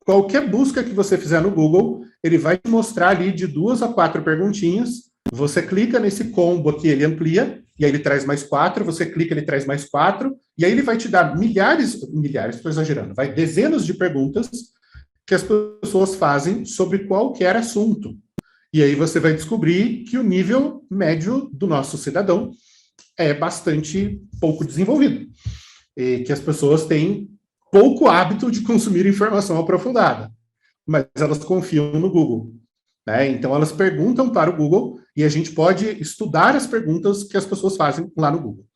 Qualquer busca que você fizer no Google, ele vai te mostrar ali de 2 a 4 perguntinhas. Você clica nesse combo aqui, ele amplia, e aí ele traz mais 4, você clica, ele traz mais 4, e aí ele vai te dar milhares, estou exagerando, vai dezenas de perguntas que as pessoas fazem sobre qualquer assunto. E aí você vai descobrir que o nível médio do nosso cidadão é bastante pouco desenvolvido. E que as pessoas têm pouco hábito de consumir informação aprofundada, mas elas confiam no Google. Né? Então, elas perguntam para o Google e a gente pode estudar as perguntas que as pessoas fazem lá no Google.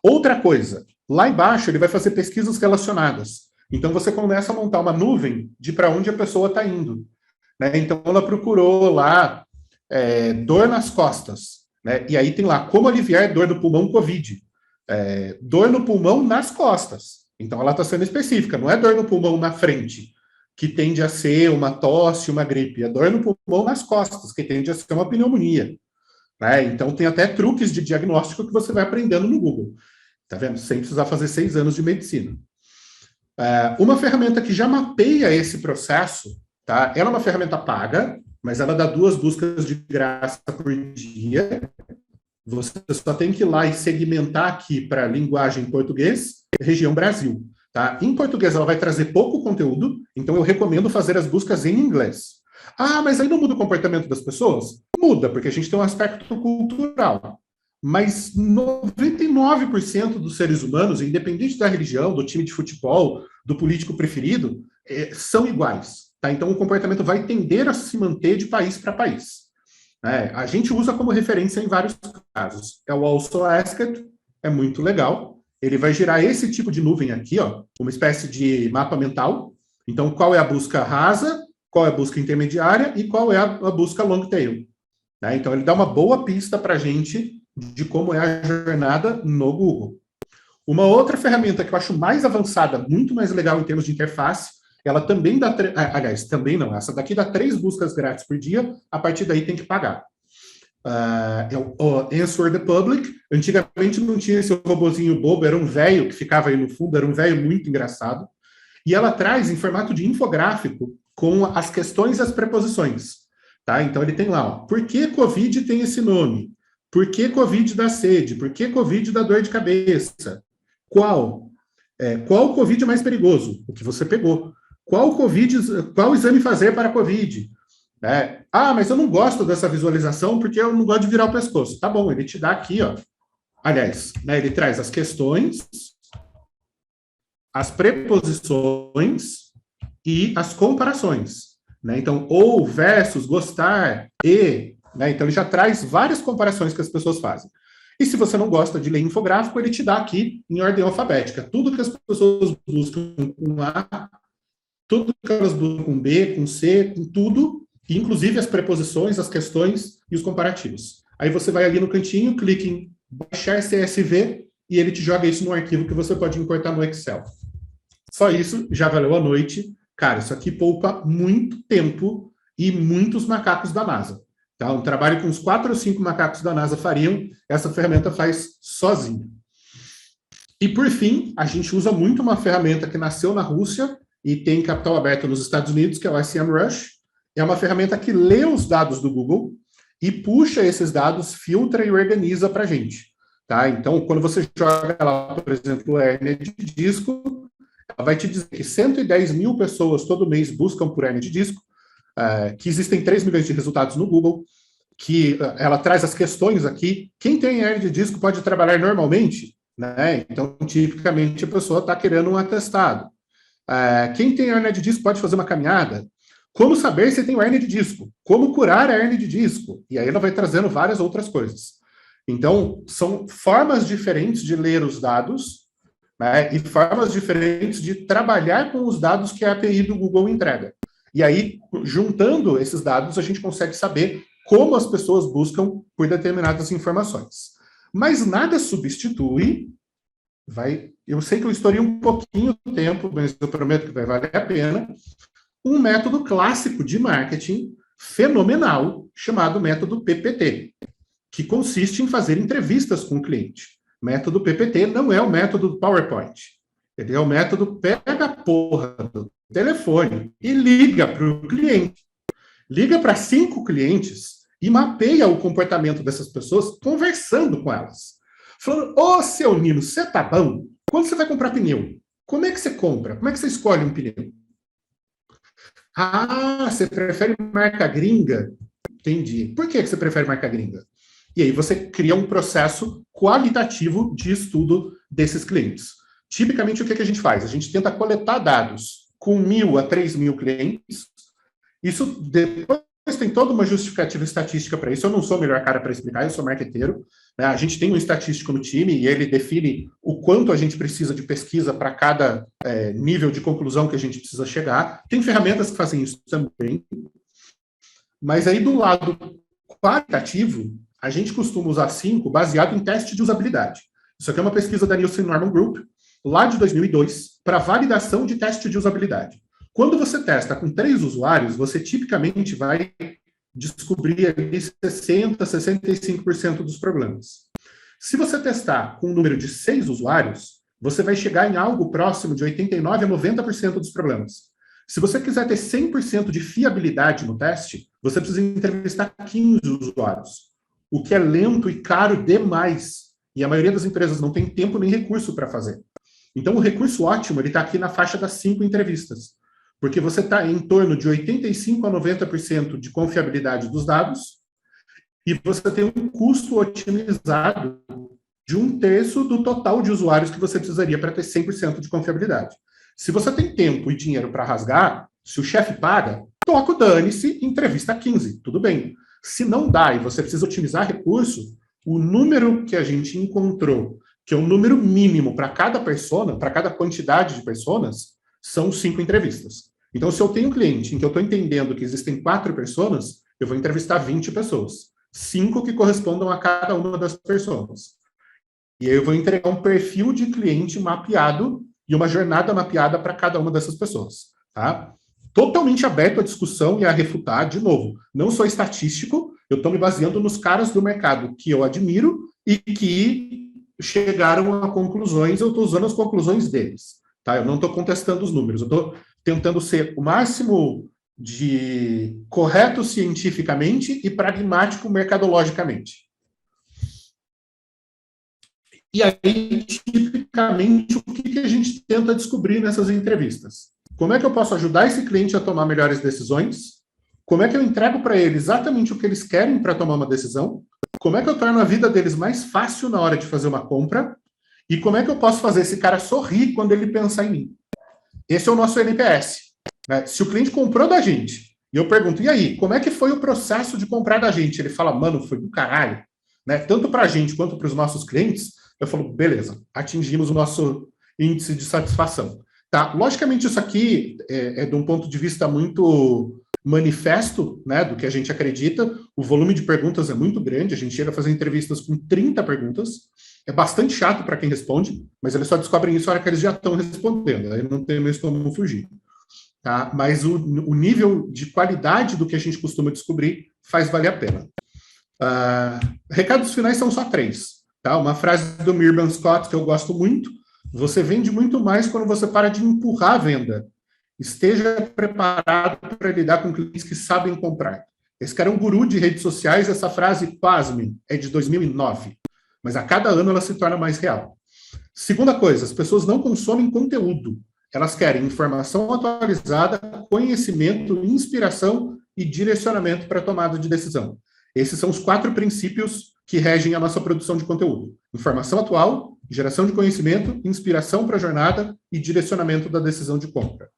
Outra coisa, lá embaixo ele vai fazer pesquisas relacionadas. Então, você começa a montar uma nuvem de para onde a pessoa está indo. Né? Então, ela procurou lá dor nas costas. Né? E aí tem lá, como aliviar dor do pulmão COVID. Dor no pulmão nas costas. Então, ela está sendo específica, não é dor no pulmão na frente, que tende a ser uma tosse, uma gripe. É dor no pulmão nas costas, que tende a ser uma pneumonia. Né? Então, tem até truques de diagnóstico que você vai aprendendo no Google. Tá vendo? Sem precisar fazer 6 anos de medicina. Uma ferramenta que já mapeia esse processo, tá? Ela é uma ferramenta paga, mas ela dá 2 buscas de graça por dia. Você só tem que ir lá e segmentar aqui para linguagem português, região Brasil. Tá? Em português ela vai trazer pouco conteúdo, então eu recomendo fazer as buscas em inglês. Ah, mas aí não muda o comportamento das pessoas? Muda, porque a gente tem um aspecto cultural. Mas 99% dos seres humanos, independente da religião, do time de futebol, do político preferido, são iguais. Tá? Então o comportamento vai tender a se manter de país para país. A gente usa como referência em vários casos. É o Also Asked, é muito legal. Ele vai gerar esse tipo de nuvem aqui, ó, uma espécie de mapa mental. Então, qual é a busca rasa, qual é a busca intermediária e qual é a busca long tail. Né? Então, ele dá uma boa pista para a gente de como é a jornada no Google. Uma outra ferramenta que eu acho mais avançada, muito mais legal em termos de interface, ela também dá... Aliás, também não. Essa daqui dá 3 buscas grátis por dia, a partir daí tem que pagar. É o Answer the Public. Antigamente não tinha esse robozinho bobo, era um velho que ficava aí no fundo, era um velho muito engraçado. E ela traz em formato de infográfico com as questões e as preposições. Tá? Então ele tem lá, ó, por que Covid tem esse nome? Por que Covid dá sede? Por que Covid dá dor de cabeça? Qual Covid é mais perigoso? O que você pegou. Qual exame fazer para Covid? Mas eu não gosto dessa visualização porque eu não gosto de virar o pescoço. Tá bom, ele te dá aqui, ó. Aliás, ele traz as questões, as preposições e as comparações. Né? Então, ou, versus, gostar, e... Né? Então, ele já traz várias comparações que as pessoas fazem. E se você não gosta de ler infográfico, ele te dá aqui em ordem alfabética. Tudo que as pessoas buscam com A, tudo que elas buscam com B, com C, com tudo, inclusive as preposições, as questões e os comparativos. Aí você vai ali no cantinho, clica em baixar CSV e ele te joga isso num arquivo que você pode importar no Excel. Só isso já valeu a noite. Cara, isso aqui poupa muito tempo e muitos macacos da NASA. Tá? Um trabalho que uns 4 ou 5 macacos da NASA fariam, essa ferramenta faz sozinha. E, por fim, a gente usa muito uma ferramenta que nasceu na Rússia e tem capital aberto nos Estados Unidos, que é o SEMrush. É uma ferramenta que lê os dados do Google e puxa esses dados, filtra e organiza para a gente. Tá? Então, quando você joga lá, por exemplo, a hérnia de disco, ela vai te dizer que 110 mil pessoas todo mês buscam por hérnia de disco, que existem 3 milhões de resultados no Google, que ela traz as questões aqui. Quem tem hérnia de disco pode trabalhar normalmente? Né? Então, tipicamente, a pessoa está querendo um atestado. Quem tem hérnia de disco pode fazer uma caminhada? Como saber se tem hérnia de disco? Como curar a hérnia de disco? E aí ela vai trazendo várias outras coisas. Então, são formas diferentes de ler os dados, né, e formas diferentes de trabalhar com os dados que a API do Google entrega. E aí, juntando esses dados, a gente consegue saber como as pessoas buscam por determinadas informações. Mas nada substitui, eu sei que eu estourei um pouquinho do tempo, mas eu prometo que vai valer a pena, um método clássico de marketing fenomenal, chamado método PPT, que consiste em fazer entrevistas com o cliente. Método PPT não é o método do PowerPoint. Ele é o método pega a porra do telefone e liga para o cliente. Liga para 5 clientes e mapeia o comportamento dessas pessoas conversando com elas. Falando, ô, seu Nino, você tá bom? Quando você vai comprar pneu? Como é que você compra? Como é que você escolhe um pneu? Ah, você prefere marca gringa? Entendi. Por que você prefere marca gringa? E aí você cria um processo qualitativo de estudo desses clientes. Tipicamente, o que a gente faz? A gente tenta coletar dados com 1.000 a 3.000 clientes. Isso depois tem toda uma justificativa estatística para isso. Eu não sou o melhor cara para explicar, eu sou marqueteiro. Né? A gente tem um estatístico no time e ele define o quanto a gente precisa de pesquisa para cada nível de conclusão que a gente precisa chegar. Tem ferramentas que fazem isso também. Mas aí, do lado qualitativo, a gente costuma usar 5 baseado em teste de usabilidade. Isso aqui é uma pesquisa da Nielsen Norman Group, lá de 2002, para validação de teste de usabilidade. Quando você testa com 3 usuários, você tipicamente vai descobrir ali 60%, 65% dos problemas. Se você testar com um número de 6 usuários, você vai chegar em algo próximo de 89% a 90% dos problemas. Se você quiser ter 100% de fiabilidade no teste, você precisa entrevistar 15 usuários, o que é lento e caro demais. E a maioria das empresas não tem tempo nem recurso para fazer. Então, o recurso ótimo está aqui na faixa das 5 entrevistas, porque você está em torno de 85% a 90% de confiabilidade dos dados e você tem um custo otimizado de 1/3 do total de usuários que você precisaria para ter 100% de confiabilidade. Se você tem tempo e dinheiro para rasgar, se o chefe paga, toca o dane-se, entrevista 15, tudo bem. Se não dá e você precisa otimizar recurso, o número que a gente encontrou, que é o número mínimo para cada persona, para cada quantidade de personas, são 5 entrevistas. Então, se eu tenho um cliente em que eu estou entendendo que existem 4 personas, eu vou entrevistar 20 pessoas. 5 que correspondam a cada uma das pessoas. E aí eu vou entregar um perfil de cliente mapeado e uma jornada mapeada para cada uma dessas pessoas. Tá? Totalmente aberto à discussão e a refutar, de novo. Não sou estatístico, eu estou me baseando nos caras do mercado que eu admiro e que chegaram a conclusões, eu estou usando as conclusões deles. Tá? Eu não estou contestando os números, eu estou tentando ser o máximo de correto cientificamente e pragmático mercadologicamente. E aí, tipicamente, o que a gente tenta descobrir nessas entrevistas? Como é que eu posso ajudar esse cliente a tomar melhores decisões? Como é que eu entrego para ele exatamente o que eles querem para tomar uma decisão? Como é que eu torno a vida deles mais fácil na hora de fazer uma compra? E como é que eu posso fazer esse cara sorrir quando ele pensar em mim? Esse é o nosso NPS. Né? Se o cliente comprou da gente, e eu pergunto, e aí, como é que foi o processo de comprar da gente? Ele fala, mano, foi do caralho. Né? Tanto para a gente quanto para os nossos clientes, eu falo, beleza, atingimos o nosso índice de satisfação. Tá? Logicamente, isso aqui é de um ponto de vista muito manifesto, né, do que a gente acredita. O volume de perguntas é muito grande, a gente chega a fazer entrevistas com 30 perguntas. É bastante chato para quem responde, mas eles só descobrem isso na hora que eles já estão respondendo, aí não tem mais como fugir. Tá? Mas o nível de qualidade do que a gente costuma descobrir faz valer a pena. Recados finais são só 3. Tá? Uma frase do Mirban Scott que eu gosto muito: você vende muito mais quando você para de empurrar a venda. Esteja preparado para lidar com clientes que sabem comprar. Esse cara é um guru de redes sociais, essa frase, pasmem, é de 2009. Mas a cada ano ela se torna mais real. Segunda coisa, as pessoas não consomem conteúdo. Elas querem informação atualizada, conhecimento, inspiração e direcionamento para a tomada de decisão. Esses são os 4 princípios que regem a nossa produção de conteúdo. Informação atual, geração de conhecimento, inspiração para a jornada e direcionamento da decisão de compra.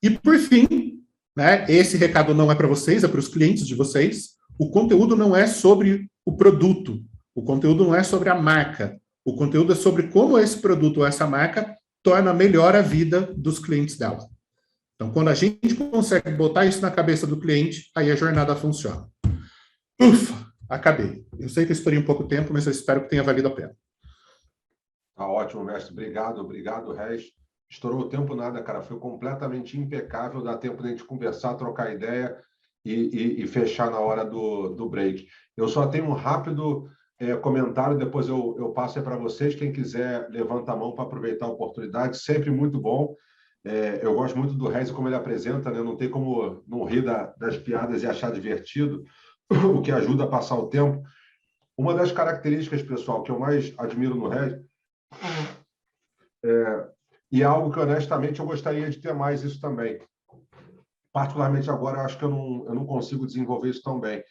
E, por fim, né, esse recado não é para vocês, é para os clientes de vocês. O conteúdo não é sobre o produto. O conteúdo não é sobre a marca. O conteúdo é sobre como esse produto ou essa marca torna melhor a vida dos clientes dela. Então, quando a gente consegue botar isso na cabeça do cliente, aí a jornada funciona. Ufa, acabei. Eu sei que eu estourei um pouco de tempo, mas eu espero que tenha valido a pena. Tá ótimo, mestre. Obrigado, Rez. Estourou o tempo nada, cara. Foi completamente impecável. Dá tempo de a gente conversar, trocar ideia e fechar na hora do break. Eu só tenho um rápido comentário, depois eu passo aí para vocês. Quem quiser, levanta a mão para aproveitar a oportunidade, sempre muito bom. Eu gosto muito do Rez, como ele apresenta, né? Não tem como não rir das piadas e achar divertido, o que ajuda a passar o tempo. Uma das características, pessoal, que eu mais admiro no Rez, e é algo que, honestamente, eu gostaria de ter mais isso também. Particularmente agora, eu acho que eu não consigo desenvolver isso tão bem.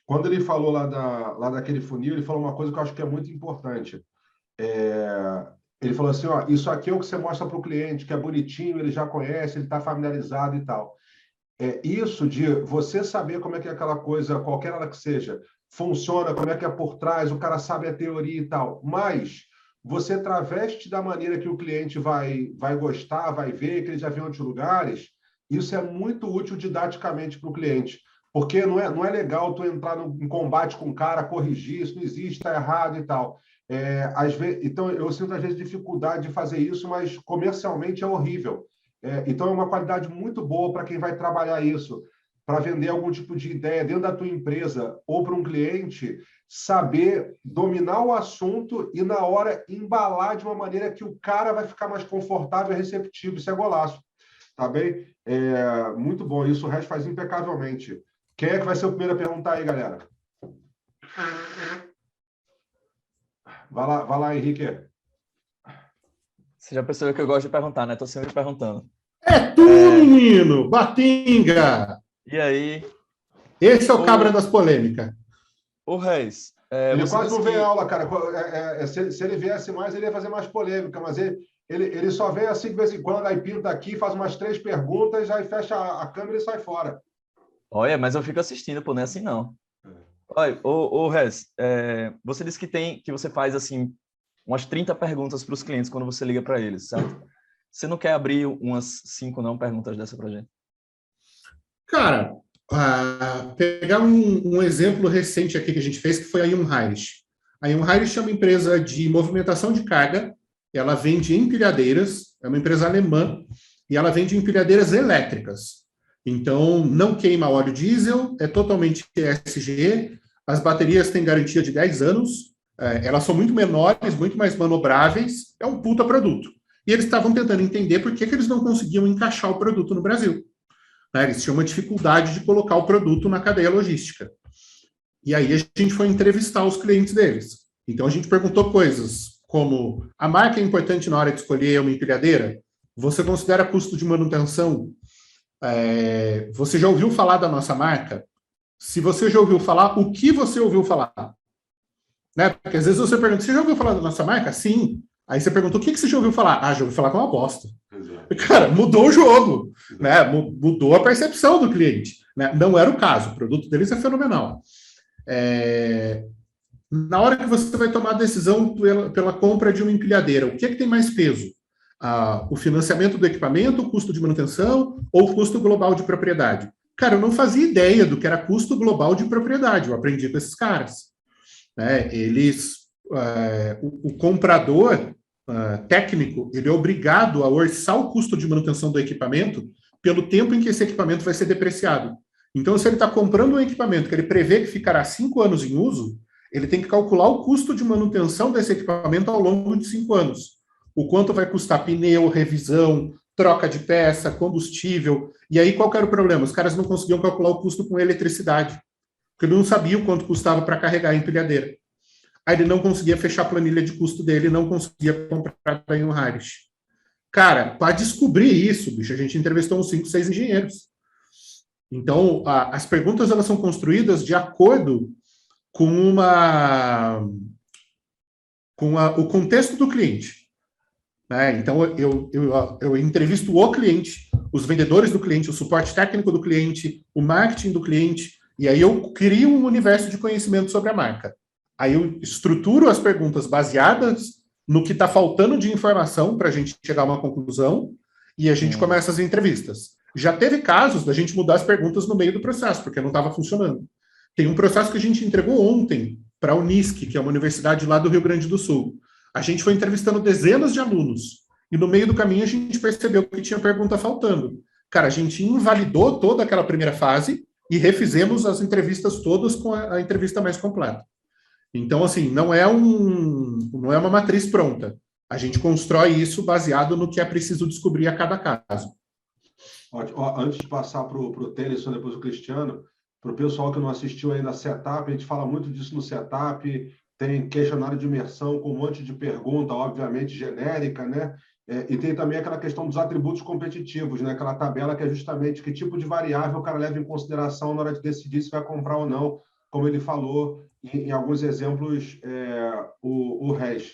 Quando ele falou lá daquele funil, ele falou uma coisa que eu acho que é muito importante. Ele falou assim, ó, isso aqui é o que você mostra para o cliente, que é bonitinho, ele já conhece, ele está familiarizado e tal. Isso de você saber como é que é aquela coisa, qualquer hora que seja, funciona, como é que é por trás, o cara sabe a teoria e tal, mas você traveste da maneira que o cliente vai gostar, vai ver, que ele já viu em outros lugares, isso é muito útil didaticamente para o cliente. Porque não é legal tu entrar em combate com o cara, corrigir, isso não existe, está errado e tal. Às vezes, então, eu sinto, às vezes, dificuldade de fazer isso, mas comercialmente é horrível. Então, é uma qualidade muito boa para quem vai trabalhar isso, para vender algum tipo de ideia dentro da tua empresa ou para um cliente, saber dominar o assunto e, na hora, embalar de uma maneira que o cara vai ficar mais confortável e receptivo. Isso é golaço. Tá bem? Muito bom. Isso o Rez faz impecavelmente. Quem é que vai ser o primeiro a perguntar aí, galera? Vai lá, Henrique. Você já percebeu que eu gosto de perguntar, né? Estou sempre perguntando. É tu, menino! Batinga! E aí? Esse é o cabra das polêmicas. O Rez. Ele quase não vem aula, cara. Se ele viesse mais, ele ia fazer mais polêmica, mas ele só vem assim de vez em quando, aí pinta aqui, faz umas 3 perguntas, aí fecha a câmera e sai fora. Olha, mas eu fico assistindo, pô, não é assim não. Olha, o Rez, você disse que você faz assim umas 30 perguntas para os clientes quando você liga para eles, certo? Você não quer abrir umas 5 perguntas dessa para gente? Cara, pegar um exemplo recente aqui que a gente fez, que foi a Jungheinrich. A Jungheinrich é uma empresa de movimentação de carga, ela vende empilhadeiras, é uma empresa alemã, e ela vende empilhadeiras elétricas. Então, não queima óleo diesel, é totalmente ESG, as baterias têm garantia de 10 anos, elas são muito menores, muito mais manobráveis, é um puta produto. E eles estavam tentando entender por que eles não conseguiam encaixar o produto no Brasil. Eles tinham uma dificuldade de colocar o produto na cadeia logística. E aí a gente foi entrevistar os clientes deles. Então, a gente perguntou coisas como: a marca é importante na hora de escolher uma empilhadeira? Você considera custo de manutenção? Você já ouviu falar da nossa marca? Se você já ouviu falar, o que você ouviu falar? Né? Porque às vezes você pergunta: você já ouviu falar da nossa marca? Sim. Aí você pergunta: o que você já ouviu falar? Já ouvi falar que é uma bosta. Exato. Cara, mudou o jogo, né? Mudou a percepção do cliente. Né? Não era o caso, o produto deles é fenomenal. Na hora que você vai tomar a decisão pela compra de uma empilhadeira, o que tem mais peso? O financiamento do equipamento, o custo de manutenção ou o custo global de propriedade? Cara, eu não fazia ideia do que era custo global de propriedade, eu aprendi com esses caras. O comprador técnico, ele é obrigado a orçar o custo de manutenção do equipamento pelo tempo em que esse equipamento vai ser depreciado. Então, se ele está comprando um equipamento que ele prevê que ficará 5 anos em uso, ele tem que calcular o custo de manutenção desse equipamento ao longo de 5 anos. O quanto vai custar pneu, revisão, troca de peça, combustível. E aí, qual era o problema? Os caras não conseguiam calcular o custo com eletricidade, porque ele não sabia o quanto custava para carregar a empilhadeira. Aí ele não conseguia fechar a planilha de custo dele, não conseguia comprar da Jungheinrich. Cara, para descobrir isso, bicho, a gente entrevistou uns 5, 6 engenheiros. Então, as perguntas elas são construídas de acordo com o contexto do cliente. Né? Então, eu entrevisto o cliente, os vendedores do cliente, o suporte técnico do cliente, o marketing do cliente, e aí eu crio um universo de conhecimento sobre a marca. Aí eu estruturo as perguntas baseadas no que está faltando de informação para a gente chegar a uma conclusão e a gente começa as entrevistas. Já teve casos da gente mudar as perguntas no meio do processo, porque não estava funcionando. Tem um processo que a gente entregou ontem para a Unisc, que é uma universidade lá do Rio Grande do Sul. A gente foi entrevistando dezenas de alunos e no meio do caminho a gente percebeu que tinha pergunta faltando. Cara, a gente invalidou toda aquela primeira fase e refizemos as entrevistas todas com a entrevista mais completa. Então, assim, não é uma matriz pronta. A gente constrói isso baseado no que é preciso descobrir a cada caso. Ótimo. Ó, antes de passar para o Tennyson, depois o Cristiano, para o pessoal que não assistiu ainda a Setup, a gente fala muito disso no Setup, tem questionário de imersão com um monte de pergunta, obviamente genérica, né? E tem também aquela questão dos atributos competitivos, né? Aquela tabela que é justamente que tipo de variável o cara leva em consideração na hora de decidir se vai comprar ou não, como ele falou em alguns exemplos, o Reis.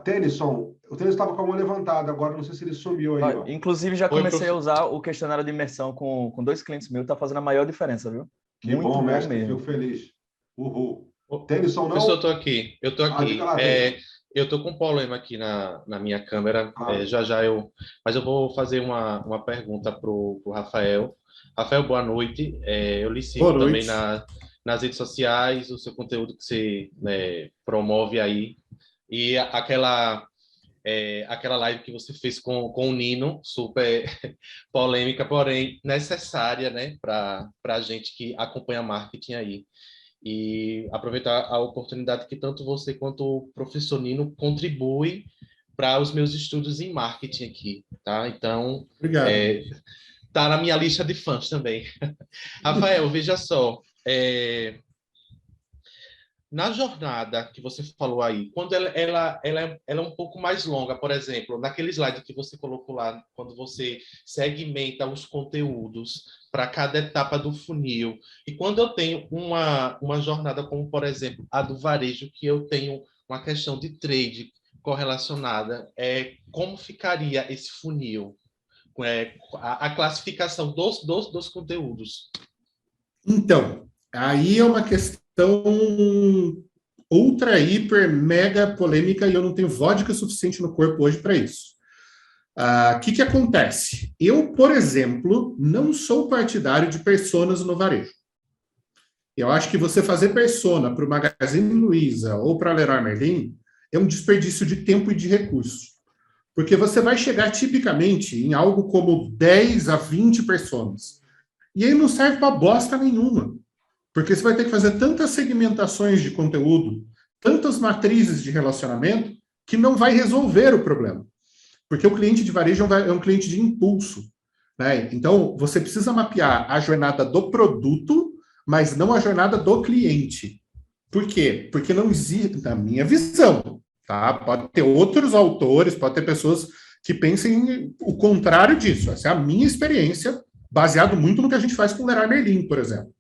Tennyson, o Tennyson estava com a mão levantada, agora não sei se ele sumiu aí. Ó. Inclusive, já comecei a usar o questionário de imersão com 2 clientes meus, está fazendo a maior diferença, viu? Que muito bom, mestre, mesmo. Fico feliz. Uhul. Tennyson, não? Professor, eu estou aqui. Eu estou com um problema aqui na minha câmera, mas eu vou fazer uma pergunta para o Rafael. Rafael, boa noite. Eu lhe sigo também nas redes sociais, o seu conteúdo que você promove aí. E aquela live que você fez com o Nino, super polêmica, porém necessária, né, para a gente que acompanha marketing aí. E aproveitar a oportunidade que tanto você quanto o professor Nino contribuem para os meus estudos em marketing aqui, tá? Então, tá na minha lista de fãs também. Rafael, veja só, na jornada que você falou aí, quando ela é um pouco mais longa, por exemplo, naquele slide que você colocou lá, quando você segmenta os conteúdos para cada etapa do funil, e quando eu tenho uma jornada como, por exemplo, a do varejo, que eu tenho uma questão de trade correlacionada, como ficaria esse funil? A classificação dos conteúdos. Então, aí é uma questão ultra, hiper, mega polêmica e eu não tenho vodka suficiente no corpo hoje para isso. O que acontece? Eu, por exemplo, não sou partidário de personas no varejo. Eu acho que você fazer persona para o Magazine Luiza ou para a Leroy Merlin é um desperdício de tempo e de recurso. Porque você vai chegar tipicamente em algo como 10 a 20 personas. E aí não serve para bosta nenhuma. Porque você vai ter que fazer tantas segmentações de conteúdo, tantas matrizes de relacionamento, que não vai resolver o problema. Porque o cliente de varejo é um cliente de impulso, né? Então, você precisa mapear a jornada do produto, mas não a jornada do cliente. Por quê? Porque não existe, na minha visão, tá? Pode ter outros autores, pode ter pessoas que pensem o contrário disso. Essa é a minha experiência, baseado muito no que a gente faz com o Leroy Merlin, por exemplo.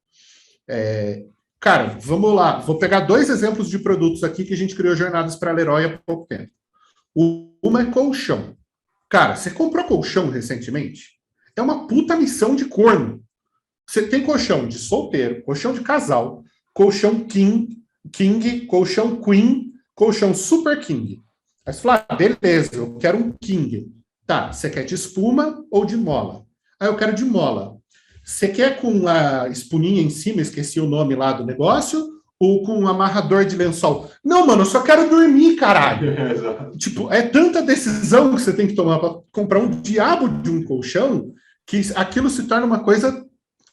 Cara, vamos lá. Vou pegar 2 exemplos de produtos aqui que a gente criou jornadas para a Leroy há pouco tempo. Uma é colchão. Cara, você comprou colchão recentemente? É uma puta missão de corno. Você tem colchão de solteiro, colchão de casal, colchão king, colchão queen, colchão super king. Aí você fala, beleza, eu quero um king. Tá, você quer de espuma ou de mola? Aí eu quero de mola. Você quer com a espuminha em cima, esqueci o nome lá do negócio, ou com um amarrador de lençol? Não, mano, eu só quero dormir, caralho. Tipo, é tanta decisão que você tem que tomar para comprar um diabo de um colchão que aquilo se torna uma coisa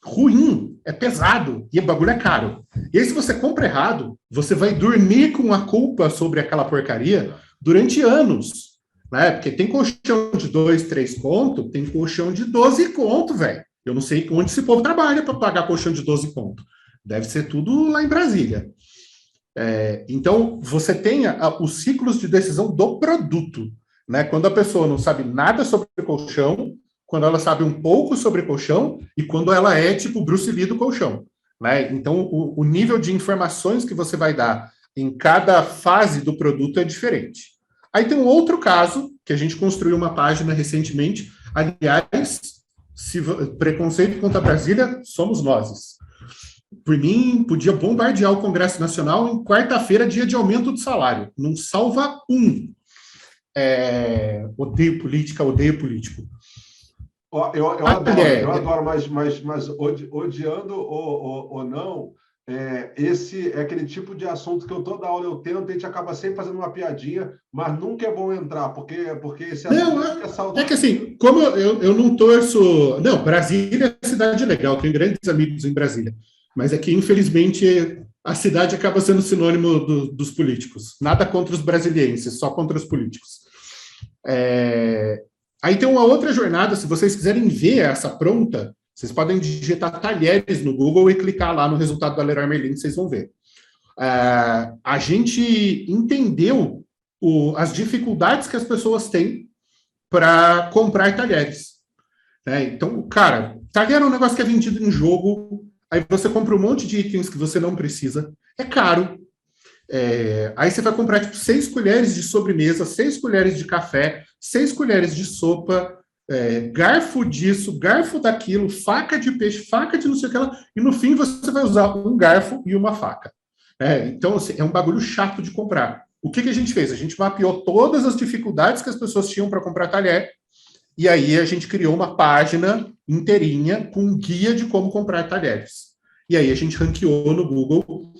ruim, é pesado, e o bagulho é caro. E aí, se você compra errado, você vai dormir com a culpa sobre aquela porcaria durante anos, né? Porque tem colchão de 2, 3 conto, tem colchão de 12 conto, velho. Eu não sei onde esse povo trabalha para pagar colchão de 12 conto. Deve ser tudo lá em Brasília. Então, você tem os ciclos de decisão do produto, né? Quando a pessoa não sabe nada sobre colchão, quando ela sabe um pouco sobre colchão e quando ela é tipo Bruce Lee do colchão, né? Então, o nível de informações que você vai dar em cada fase do produto é diferente. Aí tem um outro caso, que a gente construiu uma página recentemente. Aliás, preconceito contra Brasília, somos nós. Por mim, podia bombardear o Congresso Nacional em quarta-feira, dia de aumento do salário. Não salva um. Odeio política, odeio político. Eu adoro, mas odiando ou não, esse é aquele tipo de assunto que eu toda aula eu tento, a gente acaba sempre fazendo uma piadinha, mas nunca é bom entrar, porque esse assunto é saudável. É que assim, como eu não torço... Não, Brasília é uma cidade legal, tenho grandes amigos em Brasília. mas aqui, infelizmente, a cidade acaba sendo sinônimo dos políticos. Nada contra os brasilienses, só contra os políticos. Aí tem uma outra jornada, se vocês quiserem ver essa pronta, vocês podem digitar talheres no Google e clicar lá no resultado da Leroy Merlin, vocês vão ver. A gente entendeu as dificuldades que as pessoas têm para comprar talheres. Então, cara, talher é um negócio que é vendido em jogo, aí você compra um monte de itens que você não precisa, é caro. Aí você vai comprar, tipo, 6 colheres de sobremesa, 6 colheres de café, 6 colheres de sopa, garfo disso, garfo daquilo, faca de peixe, faca de não sei o que lá, e no fim você vai usar um garfo e uma faca. Então, assim, é um bagulho chato de comprar. O que a gente fez? A gente mapeou todas as dificuldades que as pessoas tinham para comprar talher, e aí a gente criou uma página inteirinha com um guia de como comprar talheres. E aí a gente ranqueou no Google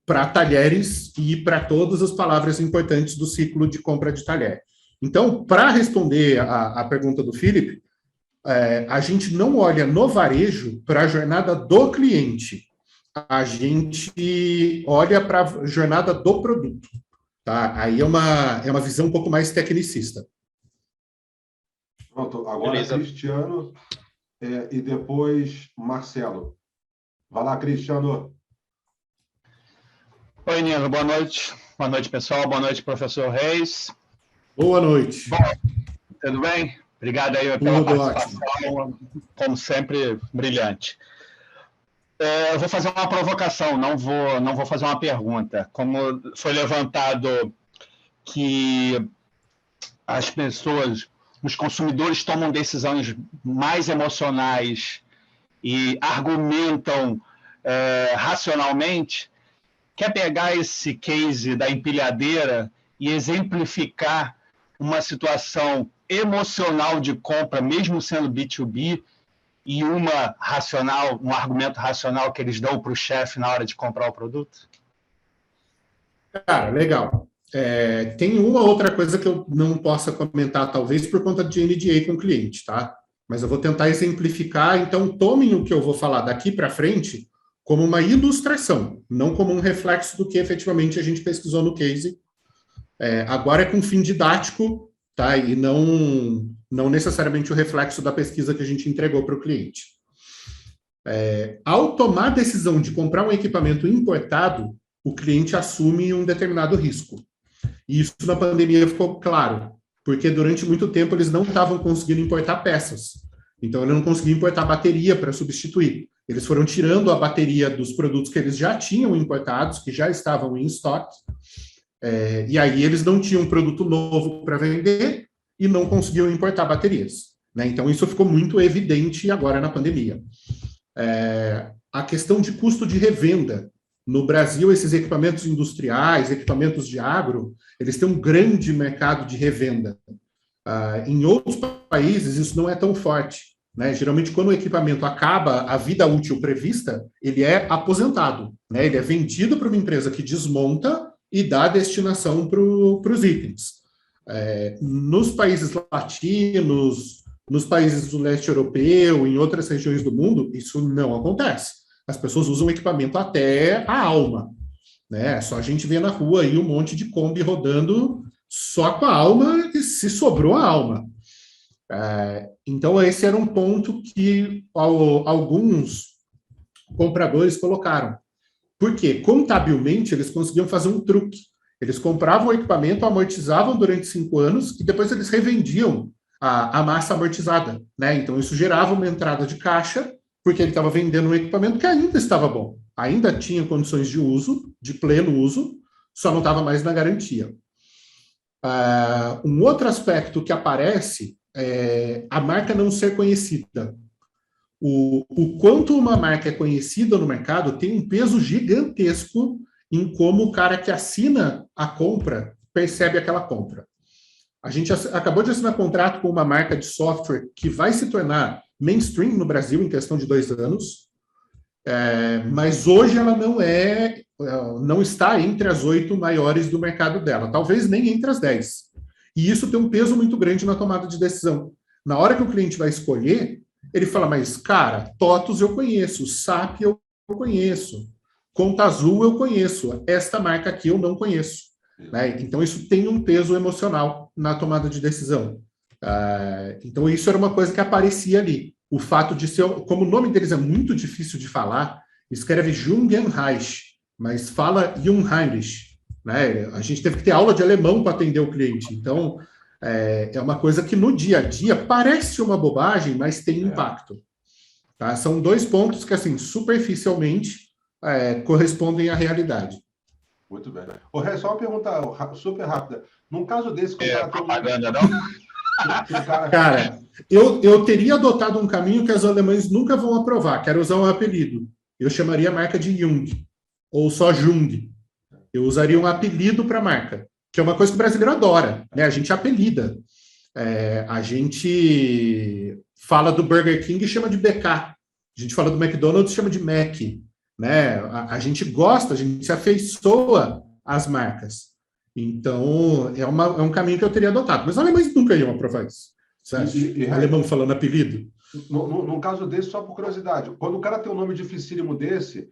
para talheres e para todas as palavras importantes do ciclo de compra de talher. Então, para responder a pergunta do Felipe, a gente não olha no varejo para a jornada do cliente, a gente olha para a jornada do produto. Tá? Aí é uma visão um pouco mais tecnicista. Pronto, agora beleza. Cristiano e depois Marcelo. Vai lá, Cristiano. Oi, Nino, boa noite. Boa noite, pessoal. Boa noite, professor Reis. Boa noite. Bom, tudo bem? Obrigado aí pela participação, ótimo. Como sempre, brilhante. Eu vou fazer uma provocação, não vou fazer uma pergunta. Como foi levantado que as pessoas, os consumidores tomam decisões mais emocionais e argumentam racionalmente, quer pegar esse case da empilhadeira e exemplificar uma situação emocional de compra, mesmo sendo B2B, e um argumento racional que eles dão para o chefe na hora de comprar o produto? Cara, legal. Tem uma outra coisa que eu não possa comentar, talvez por conta de NDA com o cliente, tá? Mas eu vou tentar exemplificar, então tomem o que eu vou falar daqui para frente como uma ilustração, não como um reflexo do que efetivamente a gente pesquisou no case. Agora é com fim didático, tá? E não necessariamente o reflexo da pesquisa que a gente entregou para o cliente. Ao tomar a decisão de comprar um equipamento importado, o cliente assume um determinado risco. E isso na pandemia ficou claro, porque durante muito tempo eles não estavam conseguindo importar peças. Então, ele não conseguia importar bateria para substituir. Eles foram tirando a bateria dos produtos que eles já tinham importados, que já estavam em estoque, e aí eles não tinham produto novo para vender e não conseguiam importar baterias. Né? Então, isso ficou muito evidente agora na pandemia. A questão de custo de revenda. No Brasil, esses equipamentos industriais, equipamentos de agro, eles têm um grande mercado de revenda. Em outros países, isso não é tão forte. Né? Geralmente, quando o equipamento acaba a vida útil prevista, ele é aposentado. Né? Ele é vendido para uma empresa que desmonta e dá destinação para os itens. Nos países latinos, nos países do leste europeu, em outras regiões do mundo, isso não acontece. As pessoas usam o equipamento até a alma. Né? Só a gente vê na rua aí um monte de Kombi rodando só com a alma, e se sobrou a alma. Então, esse era um ponto que alguns compradores colocaram. Por quê? Contabilmente, eles conseguiam fazer um truque. Eles compravam o equipamento, amortizavam durante 5 anos e depois eles revendiam a massa amortizada. Né? Então, isso gerava uma entrada de caixa, porque ele estava vendendo um equipamento que ainda estava bom. Ainda tinha condições de uso, de pleno uso, só não estava mais na garantia. Um outro aspecto que aparece é a marca não ser conhecida. O quanto uma marca é conhecida no mercado tem um peso gigantesco em como o cara que assina a compra percebe aquela compra. A gente acabou de assinar contrato com uma marca de software que vai se tornar mainstream no Brasil em questão de 2 anos, mas hoje ela não está entre as 8 maiores do mercado dela, talvez nem entre as 10. E isso tem um peso muito grande na tomada de decisão. Na hora que o cliente vai escolher, Ele fala, mas, cara, TOTUS eu conheço, SAP eu conheço, Conta Azul eu conheço, esta marca aqui eu não conheço. Né? Então, isso tem um peso emocional na tomada de decisão. Então, isso era uma coisa que aparecia ali. O fato de ser, como o nome deles é muito difícil de falar, escreve Jungenreich, mas fala Jungheinrich. Né? A gente teve que ter aula de alemão para atender o cliente. Então, é uma coisa que no dia a dia parece uma bobagem, mas tem impacto. Tá? São 2 pontos que, assim, superficialmente correspondem à realidade. Muito bem. Só uma pergunta super rápida. Num caso desse, que o cara tem propaganda, não? Cara, eu teria adotado um caminho que os alemães nunca vão aprovar, que era usar um apelido. Eu chamaria a marca de Jung, ou só Jung. Eu usaria um apelido para a marca, que é uma coisa que o brasileiro adora, né? A gente apelida. A gente fala do Burger King e chama de BK. A gente fala do McDonald's e chama de Mac. Né? A gente gosta, a gente se afeiçoa às marcas. Então, é um caminho que eu teria adotado. Mas os alemães nunca iam aprovar isso. O alemão falando apelido. No caso desse, só por curiosidade, quando o cara tem um nome dificílimo desse,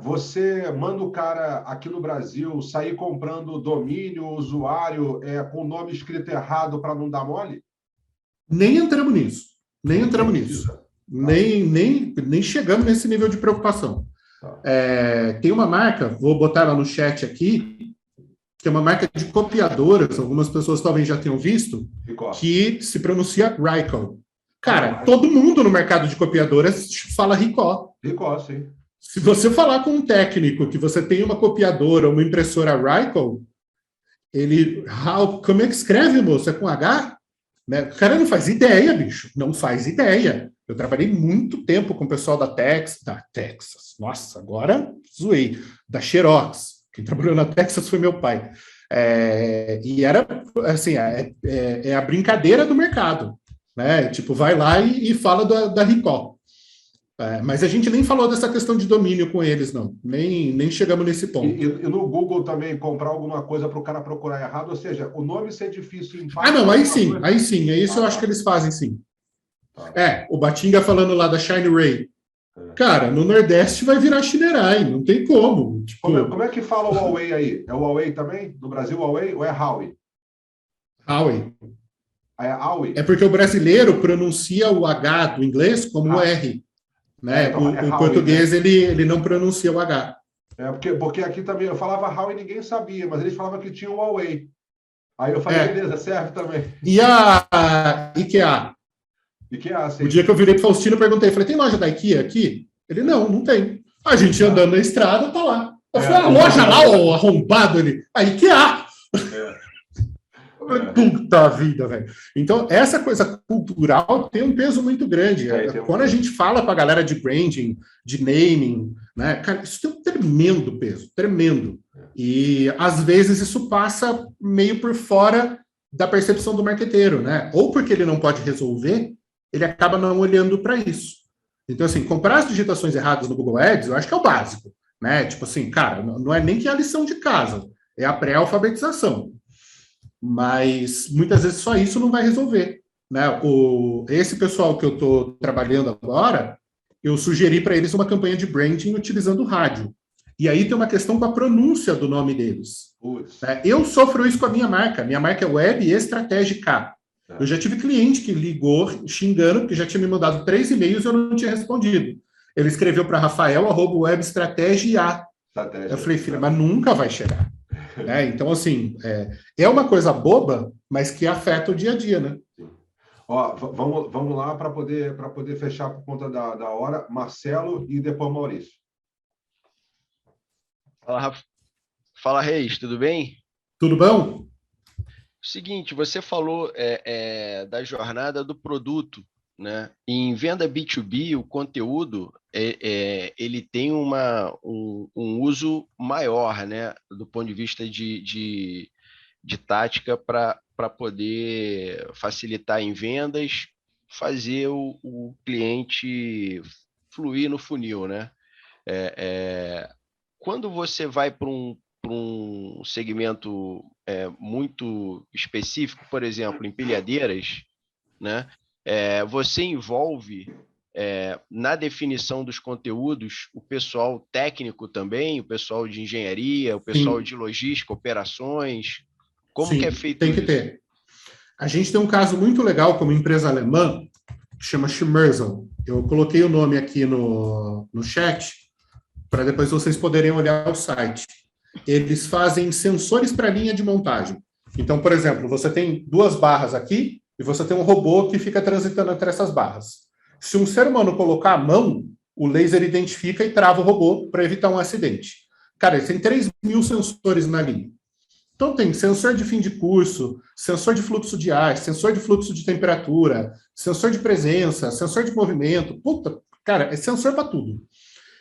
você manda o cara aqui no Brasil sair comprando domínio, usuário, com o nome escrito errado para não dar mole? Nem entramos nisso. Nem chegamos nesse nível de preocupação. Tem uma marca, vou botar ela no chat aqui, que é uma marca de copiadoras, algumas pessoas talvez já tenham visto, que se pronuncia Ricoh. Cara, todo mundo no mercado de copiadoras fala Ricoh. Ricoh, sim. Se você falar com um técnico que você tem uma copiadora, uma impressora Ricoh, como é que escreve, moço? É com H? Né? O cara não faz ideia, bicho. Não faz ideia. Eu trabalhei muito tempo com o pessoal da Texas. Nossa, agora zoei. Da Xerox. Quem trabalhou na Texas foi meu pai. E era, assim, a brincadeira do mercado. Né? Tipo, vai lá e fala da Ricoh. Mas a gente nem falou dessa questão de domínio com eles, não. Nem chegamos nesse ponto. E no Google também comprar alguma coisa para o cara procurar errado, ou seja, o nome ser difícil... Não, aí sim. É isso eu acho que eles fazem, sim. O Batinga falando lá da Shine Ray. Cara, no Nordeste vai virar Shinerai, não tem como. Tipo... Como é que fala o Huawei aí? É o Huawei também? No Brasil, Huawei ou é Huawei? Huawei. É Huawei? É porque o brasileiro pronuncia o H do inglês como o R. Né? Então, o português, né? ele não pronuncia o H. Porque aqui também eu falava Huawei e ninguém sabia, mas eles falavam que tinha o Huawei. Aí eu falei, beleza, serve também. E a IKEA? IKEA, sim. O dia que eu virei para o Faustino, perguntei, falei, tem loja da IKEA aqui? Ele, não tem. A gente andando na estrada, tá lá. Eu falei, a loja lá, o arrombado, ele, a IKEA! Puta vida, velho. Então, essa coisa cultural tem um peso muito grande. Quando a gente fala para a galera de branding, de naming, né, cara, isso tem um tremendo peso, tremendo. E, às vezes, isso passa meio por fora da percepção do marqueteiro, né? Ou porque ele não pode resolver, ele acaba não olhando para isso. Então, assim, comprar as digitações erradas no Google Ads, eu acho que é o básico, né? Tipo assim, cara, não é nem que é a lição de casa, é a pré-alfabetização. Mas muitas vezes só isso não vai resolver. Né? Esse pessoal que eu estou trabalhando agora, eu sugeri para eles uma campanha de branding utilizando rádio. E aí tem uma questão com a pronúncia do nome deles. Eu sofro isso com a minha marca. Minha marca é Web Estratégica. Eu já tive cliente que ligou xingando, porque já tinha me mandado 3 e-mails e eu não tinha respondido. Ele escreveu para Rafael, @webestratégia. Eu falei, filha, mas nunca vai chegar. Então, assim, é uma coisa boba, mas que afeta o dia a dia, né? Vamos lá para poder fechar por conta da hora. Marcelo e depois Maurício. Fala, Reis, tudo bem? Tudo bom? Seguinte, você falou da jornada do produto, né? Em venda B2B, o conteúdo ele tem um uso maior, né? Do ponto de vista de tática para poder facilitar em vendas, fazer o cliente fluir no funil, né? Quando você vai para um segmento muito específico, por exemplo, empilhadeiras, né? Você envolve na definição dos conteúdos o pessoal técnico também, o pessoal de engenharia, o pessoal Sim. de logística, operações? Como Sim, que é feito tem que isso? ter. A gente tem um caso muito legal como empresa alemã, que chama Schmerzel. Eu coloquei o nome aqui no chat, para depois vocês poderem olhar o site. Eles fazem sensores para linha de montagem. Então, por exemplo, você tem 2 barras aqui e você tem um robô que fica transitando entre essas barras. Se um ser humano colocar a mão, o laser identifica e trava o robô para evitar um acidente. Cara, eles têm 3.000 sensores na linha. Então, tem sensor de fim de curso, sensor de fluxo de ar, sensor de fluxo de temperatura, sensor de presença, sensor de movimento. Puta, cara, é sensor para tudo.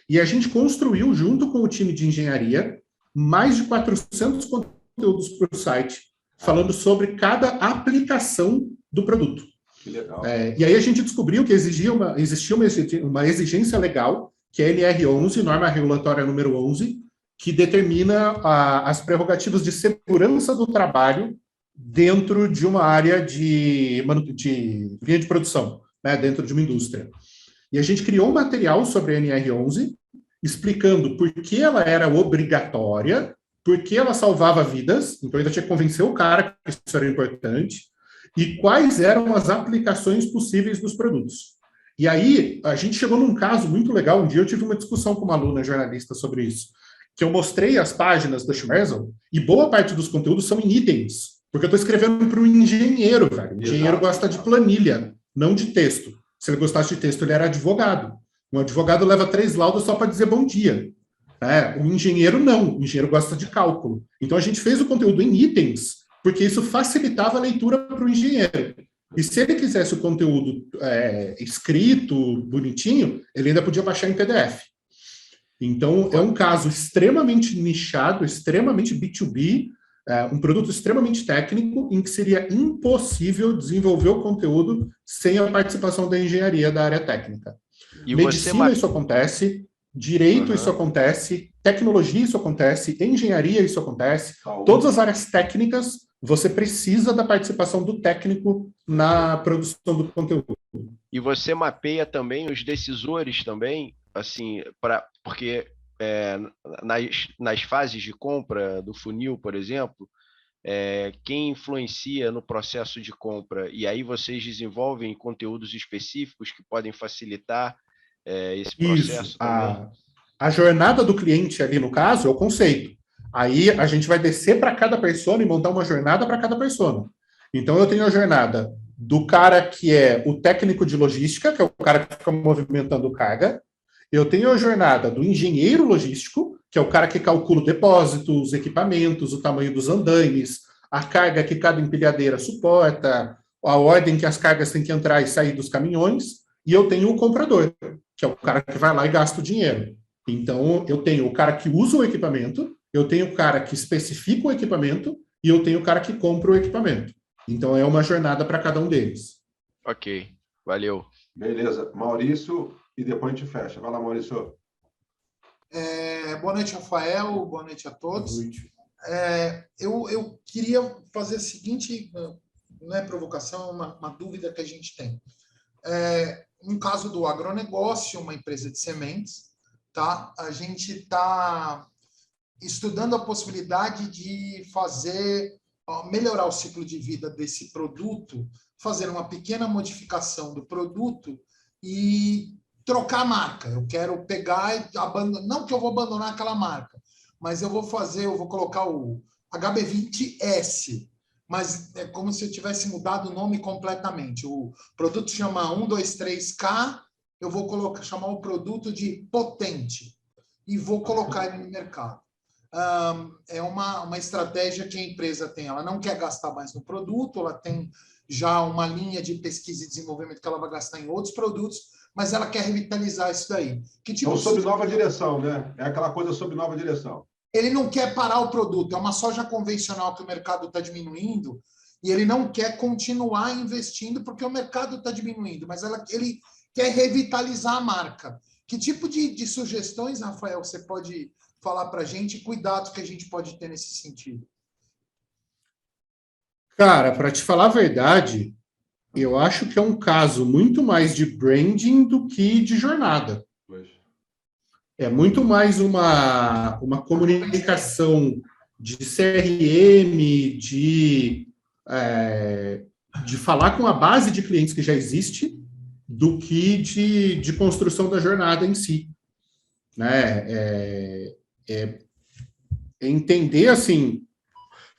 E a gente construiu, junto com o time de engenharia, mais de 400 conteúdos para o site, falando sobre cada aplicação do produto. Que legal. E aí a gente descobriu que existia uma exigência legal, que é a NR11, norma regulatória número 11, que determina as prerrogativas de segurança do trabalho dentro de uma área de linha de produção, né, dentro de uma indústria. E a gente criou um material sobre a NR11, explicando por que ela era obrigatória, por que ela salvava vidas, então ainda tinha que convencer o cara que isso era importante, e quais eram as aplicações possíveis dos produtos. E aí, a gente chegou num caso muito legal. Um dia eu tive uma discussão com uma aluna jornalista sobre isso, que eu mostrei as páginas do Schmerzel, e boa parte dos conteúdos são em itens, porque eu estou escrevendo para um engenheiro, velho. O engenheiro gosta de planilha, não de texto. Se ele gostasse de texto, ele era advogado. Um advogado leva 3 laudos só para dizer bom dia. O engenheiro não. O engenheiro gosta de cálculo. Então, a gente fez o conteúdo em itens, porque isso facilitava a leitura para o engenheiro. E se ele quisesse o conteúdo escrito, bonitinho, ele ainda podia baixar em PDF. Então, é um caso extremamente nichado, extremamente B2B, um produto extremamente técnico, em que seria impossível desenvolver o conteúdo sem a participação da engenharia da área técnica. E Medicina, isso acontece, direito, isso acontece, tecnologia, isso acontece, engenharia, isso acontece. Todas as áreas técnicas, você precisa da participação do técnico na produção do conteúdo. E você mapeia também os decisores também, assim, porque nas fases de compra do funil, por exemplo, quem influencia no processo de compra, e aí vocês desenvolvem conteúdos específicos que podem facilitar esse processo isso, também? A jornada do cliente ali, no caso, é o conceito. Aí a gente vai descer para cada persona e montar uma jornada para cada persona. Então eu tenho a jornada do cara que é o técnico de logística, que é o cara que fica movimentando carga. Eu tenho a jornada do engenheiro logístico, que é o cara que calcula o depósito, os equipamentos, o tamanho dos andaimes, a carga que cada empilhadeira suporta, a ordem que as cargas têm que entrar e sair dos caminhões. E eu tenho o comprador, que é o cara que vai lá e gasta o dinheiro. Então, eu tenho o cara que usa o equipamento, eu tenho o cara que especifica o equipamento e eu tenho o cara que compra o equipamento. Então, é uma jornada para cada um deles. Ok, valeu. Beleza. Maurício, e depois a gente fecha. Vai lá, Maurício. Boa noite, Rafael. Boa noite a todos. Boa noite. Eu queria fazer a seguinte provocação, uma dúvida que a gente tem. Um caso do agronegócio, uma empresa de sementes, tá? A gente está estudando a possibilidade de melhorar o ciclo de vida desse produto, fazer uma pequena modificação do produto e trocar a marca. Eu quero pegar e abandonar, não que eu vou abandonar aquela marca, mas eu vou colocar o HB20S, mas é como se eu tivesse mudado o nome completamente. O produto chama 123K, eu vou chamar o produto de Potente e vou colocar ele no mercado. É uma estratégia que a empresa tem. Ela não quer gastar mais no produto, ela tem já uma linha de pesquisa e desenvolvimento que ela vai gastar em outros produtos, mas ela quer revitalizar isso daí. Então, sob nova direção, né? É aquela coisa sob nova direção. Ele não quer parar o produto, é uma soja convencional que o mercado está diminuindo e ele não quer continuar investindo porque o mercado está diminuindo, mas ele quer revitalizar a marca. Que tipo de sugestões, Rafael, você pode falar para a gente, cuidados que a gente pode ter nesse sentido? Cara, para te falar a verdade, Eu acho que é um caso muito mais de branding do que de jornada. É muito mais uma comunicação de CRM, de falar com a base de clientes que já existe, do que de construção da jornada em si. Né? Entender, assim,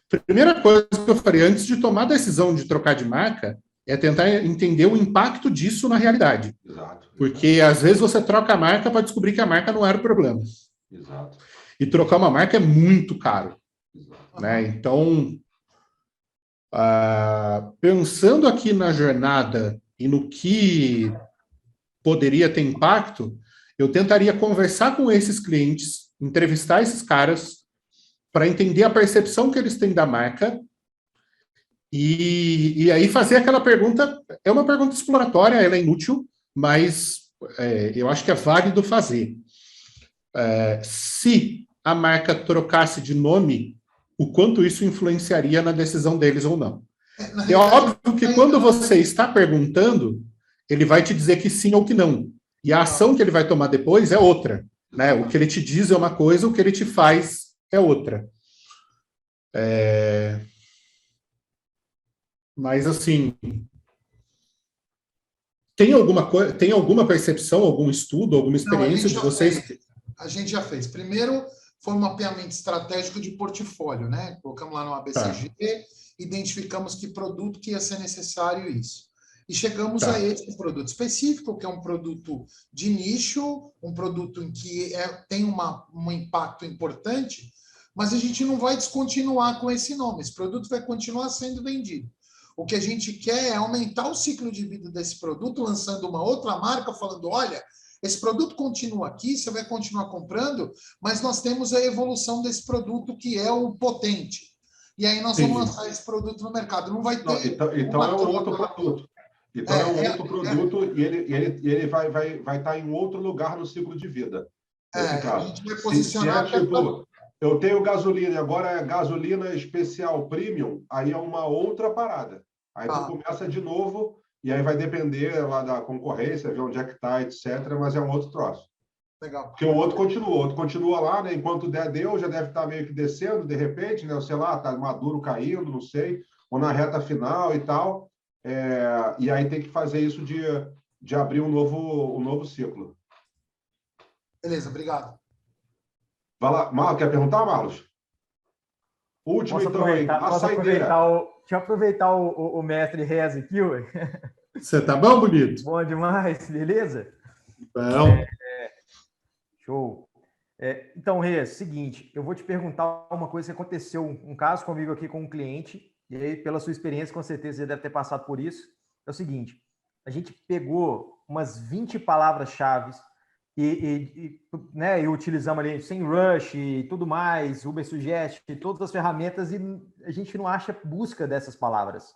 primeira coisa que eu faria antes de tomar a decisão de trocar de marca é tentar entender o impacto disso na realidade. Exato. Porque, às vezes, você troca a marca para descobrir que a marca não era o problema. Exato. E trocar uma marca é muito caro. Exato. Né? Então, pensando aqui na jornada e no que poderia ter impacto, eu tentaria conversar com esses clientes, entrevistar esses caras, para entender a percepção que eles têm da marca, e aí fazer aquela pergunta. É uma pergunta exploratória, ela é inútil, mas eu acho que é válido fazer. Se a marca trocasse de nome, o quanto isso influenciaria na decisão deles ou não. É óbvio que quando você está perguntando, ele vai te dizer que sim ou que não. E a ação que ele vai tomar depois é outra. Né? O que ele te diz é uma coisa, o que ele te faz é outra. Mas, assim, tem alguma percepção, algum estudo, alguma experiência de vocês? A gente já fez. Primeiro, foi um mapeamento estratégico de portfólio, né? Colocamos lá no ABCG, identificamos que produto que ia ser necessário isso. E chegamos a esse produto específico, que é um produto de nicho, um produto em que tem um impacto importante, mas a gente não vai descontinuar com esse nome. Esse produto vai continuar sendo vendido. O que a gente quer é aumentar o ciclo de vida desse produto, lançando uma outra marca, falando, olha, esse produto continua aqui, você vai continuar comprando, mas nós temos a evolução desse produto que é o potente. E aí nós vamos lançar esse produto no mercado. Não vai ter... Então é um outro produto. Então é um outro produto e ele vai estar em outro lugar no ciclo de vida. A gente vai posicionar... Eu tenho gasolina, agora é gasolina especial premium, aí é uma outra parada. Aí tu começa de novo, e aí vai depender lá da concorrência, ver onde é que está, etc., mas é um outro troço. Legal. Porque o outro continua lá, né? Enquanto deu, já deve estar meio que descendo, de repente, né? Sei lá, está maduro caindo, não sei, ou na reta final e tal. E aí tem que fazer isso de abrir um novo ciclo. Beleza, obrigado. Vai lá, Marlos, quer perguntar, Marlos? Último, então, aí. Deixa eu aproveitar o mestre Rez aqui, ué. Você tá bom, bonito? Bom demais, beleza? Bom. Show. Então, Rez, seguinte, eu vou te perguntar uma coisa que aconteceu, um caso comigo aqui com um cliente, e aí, pela sua experiência, com certeza você deve ter passado por isso. É o seguinte, a gente pegou umas 20 palavras-chave e utilizamos ali SEMrush e tudo mais, Ubersuggest, todas as ferramentas, e a gente não acha busca dessas palavras.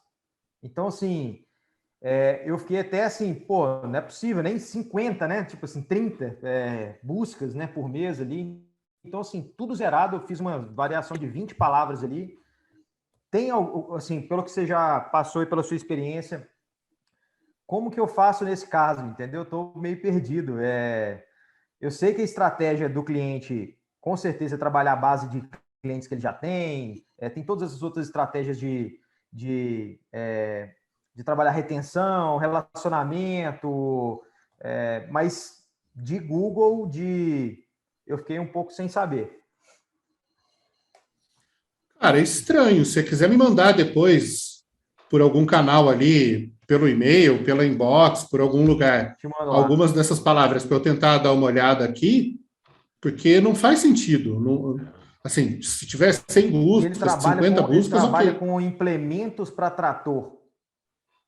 Então, assim, eu fiquei até assim, pô, não é possível, nem 50, né? Tipo assim, 30 buscas, né, por mês ali. Então, assim, tudo zerado, eu fiz uma variação de 20 palavras ali. Tem, assim, pelo que você já passou e pela sua experiência, como que eu faço nesse caso, entendeu? Eu estou meio perdido. Eu sei que a estratégia do cliente, com certeza, é trabalhar a base de clientes que ele já tem, tem todas essas outras estratégias de trabalhar retenção, relacionamento, mas de Google, eu fiquei um pouco sem saber. Cara, é estranho. Se você quiser me mandar depois por algum canal ali, pelo e-mail, pela inbox, por algum lugar, algumas dessas palavras para eu tentar dar uma olhada aqui, porque não faz sentido. Não, assim, se tiver 100 buscas, 50 buscas... Ele trabalha com implementos para trator.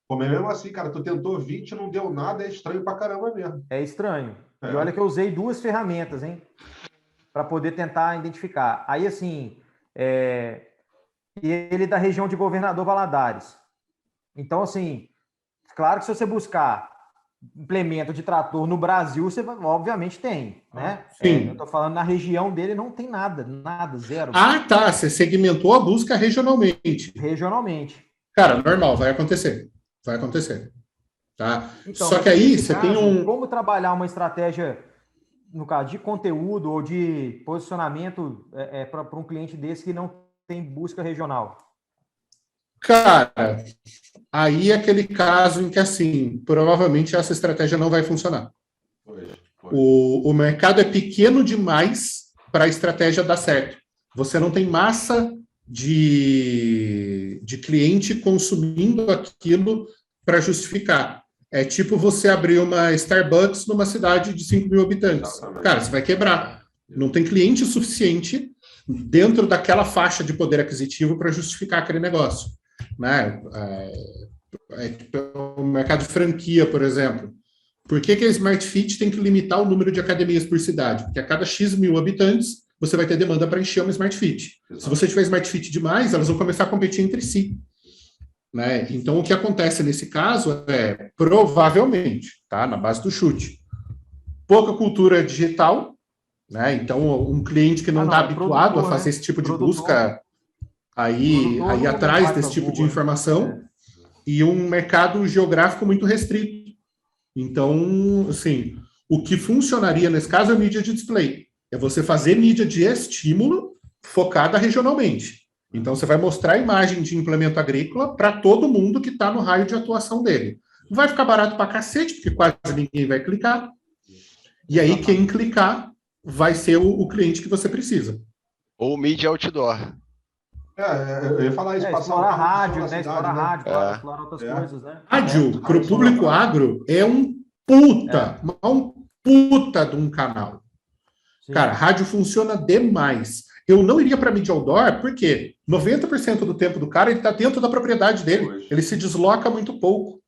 Como é mesmo assim, cara, tu tentou 20 não deu nada, é estranho pra caramba mesmo. É estranho. E olha que eu usei 2 ferramentas, hein, para poder tentar identificar. Aí, assim, ele é da região de Governador Valadares. Então, assim, claro que se você buscar implemento de trator no Brasil, você obviamente tem, né? Sim. Eu estou falando na região dele, não tem nada, zero. Ah, tá. Você segmentou a busca regionalmente. Regionalmente. Cara, normal, vai acontecer. vai acontecer. Tá? Então, só que aí você caso, tem um... Como trabalhar uma estratégia, no caso, de conteúdo ou de posicionamento para um cliente desse que não tem busca regional? Cara, aí é aquele caso em que, assim, provavelmente essa estratégia não vai funcionar. O mercado é pequeno demais para a estratégia dar certo. Você não tem massa de cliente consumindo aquilo para justificar. É tipo você abrir uma Starbucks numa cidade de 5 mil habitantes. Cara, você vai quebrar. Não tem cliente suficiente dentro daquela faixa de poder aquisitivo para justificar aquele negócio. Né? O mercado de franquia, por exemplo. Por que a Smart Fit tem que limitar o número de academias por cidade? Porque a cada X mil habitantes, você vai ter demanda para encher uma Smart Fit. Exato. Se você tiver Smart Fit demais, elas vão começar a competir entre si. Né? Então, o que acontece nesse caso é, provavelmente, tá? Na base do chute, pouca cultura digital, né? Então, um cliente que não está habituado a fazer esse tipo de busca, aí atrás desse tipo de informação, e um mercado geográfico muito restrito. Então, assim, o que funcionaria nesse caso é mídia de display. É você fazer mídia de estímulo focada regionalmente. Então, você vai mostrar a imagem de implemento agrícola para todo mundo que está no raio de atuação dele. Vai ficar barato para cacete, porque quase ninguém vai clicar. E aí, quem clicar vai ser o cliente que você precisa. Ou mídia outdoor. Eu ia falar isso. Explorar rádio, né? Explorar rádio, explorar outras coisas, né? Rádio, para o público agro, é um puta de um canal. Sim. Cara, rádio funciona demais. Eu não iria para mídia outdoor, porque 90% do tempo do cara ele está dentro da propriedade dele. Ele se desloca muito pouco.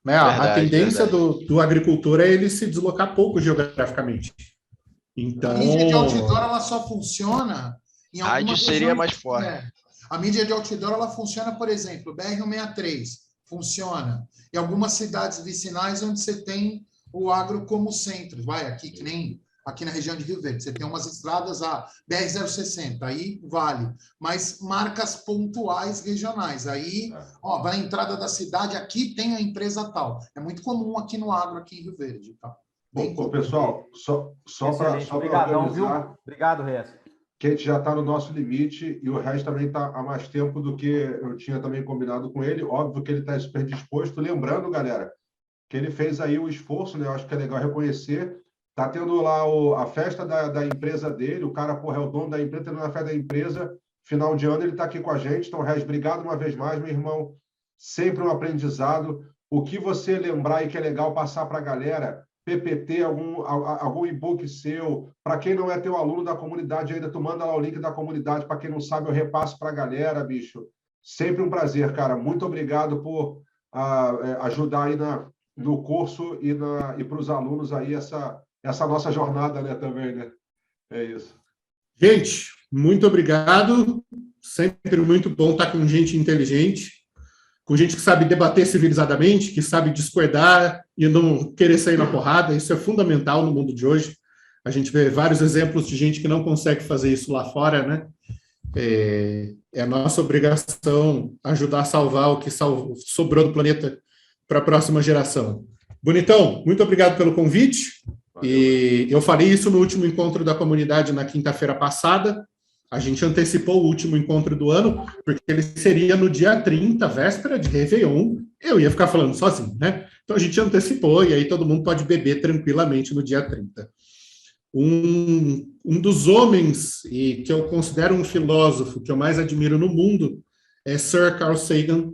Né? A tendência do agricultor é ele se deslocar pouco geograficamente. Então... A mídia de outdoor ela só funciona em algumas rádio seria mais forte. A mídia de outdoor ela funciona, por exemplo, BR-163 funciona. Em algumas cidades vicinais onde você tem o agro como centro. Vai aqui, que nem aqui na região de Rio Verde. Você tem umas estradas, a BR-060, aí vale. Mas marcas pontuais regionais. Aí, vai na entrada da cidade, aqui tem a empresa tal. É muito comum aqui no agro, aqui em Rio Verde. Tá? Bom, pessoal, só para organizar... Obrigado, Rez. Que a gente já está no nosso limite e o Rez também está há mais tempo do que eu tinha também combinado com ele. Óbvio que ele está super disposto. Lembrando, galera, que ele fez aí o esforço, né? Eu acho que é legal reconhecer. Tá tendo lá a festa da empresa dele, o cara, é o dono da empresa, tendo na festa da empresa, final de ano ele está aqui com a gente. Então, Rez, obrigado uma vez mais, meu irmão. Sempre um aprendizado. O que você lembrar e que é legal passar para a galera, PPT, algum e-book seu, para quem não é teu aluno da comunidade ainda, tu manda lá o link da comunidade, para quem não sabe, eu repasso para a galera, bicho. Sempre um prazer, cara. Muito obrigado por ajudar aí no curso e para os alunos aí essa nossa jornada, né, também, né? É isso. Gente, muito obrigado. Sempre muito bom estar com gente inteligente, com gente que sabe debater civilizadamente, que sabe discordar e não querer sair na porrada. Isso é fundamental no mundo de hoje. A gente vê vários exemplos de gente que não consegue fazer isso lá fora, né? É a nossa obrigação ajudar a salvar o que sobrou do planeta para a próxima geração. Bonitão, muito obrigado pelo convite. E eu falei isso no último encontro da comunidade na quinta-feira passada. A gente antecipou o último encontro do ano, porque ele seria no dia 30, véspera de Réveillon. Eu ia ficar falando sozinho, né? Então a gente antecipou e aí todo mundo pode beber tranquilamente no dia 30. Um dos homens e que eu considero um filósofo que eu mais admiro no mundo é Sir Carl Sagan.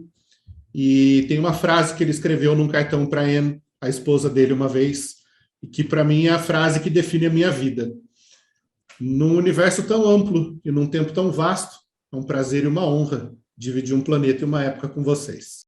E tem uma frase que ele escreveu num cartão para Anne, a esposa dele, uma vez, e que para mim é a frase que define a minha vida. Num universo tão amplo e num tempo tão vasto, é um prazer e uma honra dividir um planeta e uma época com vocês.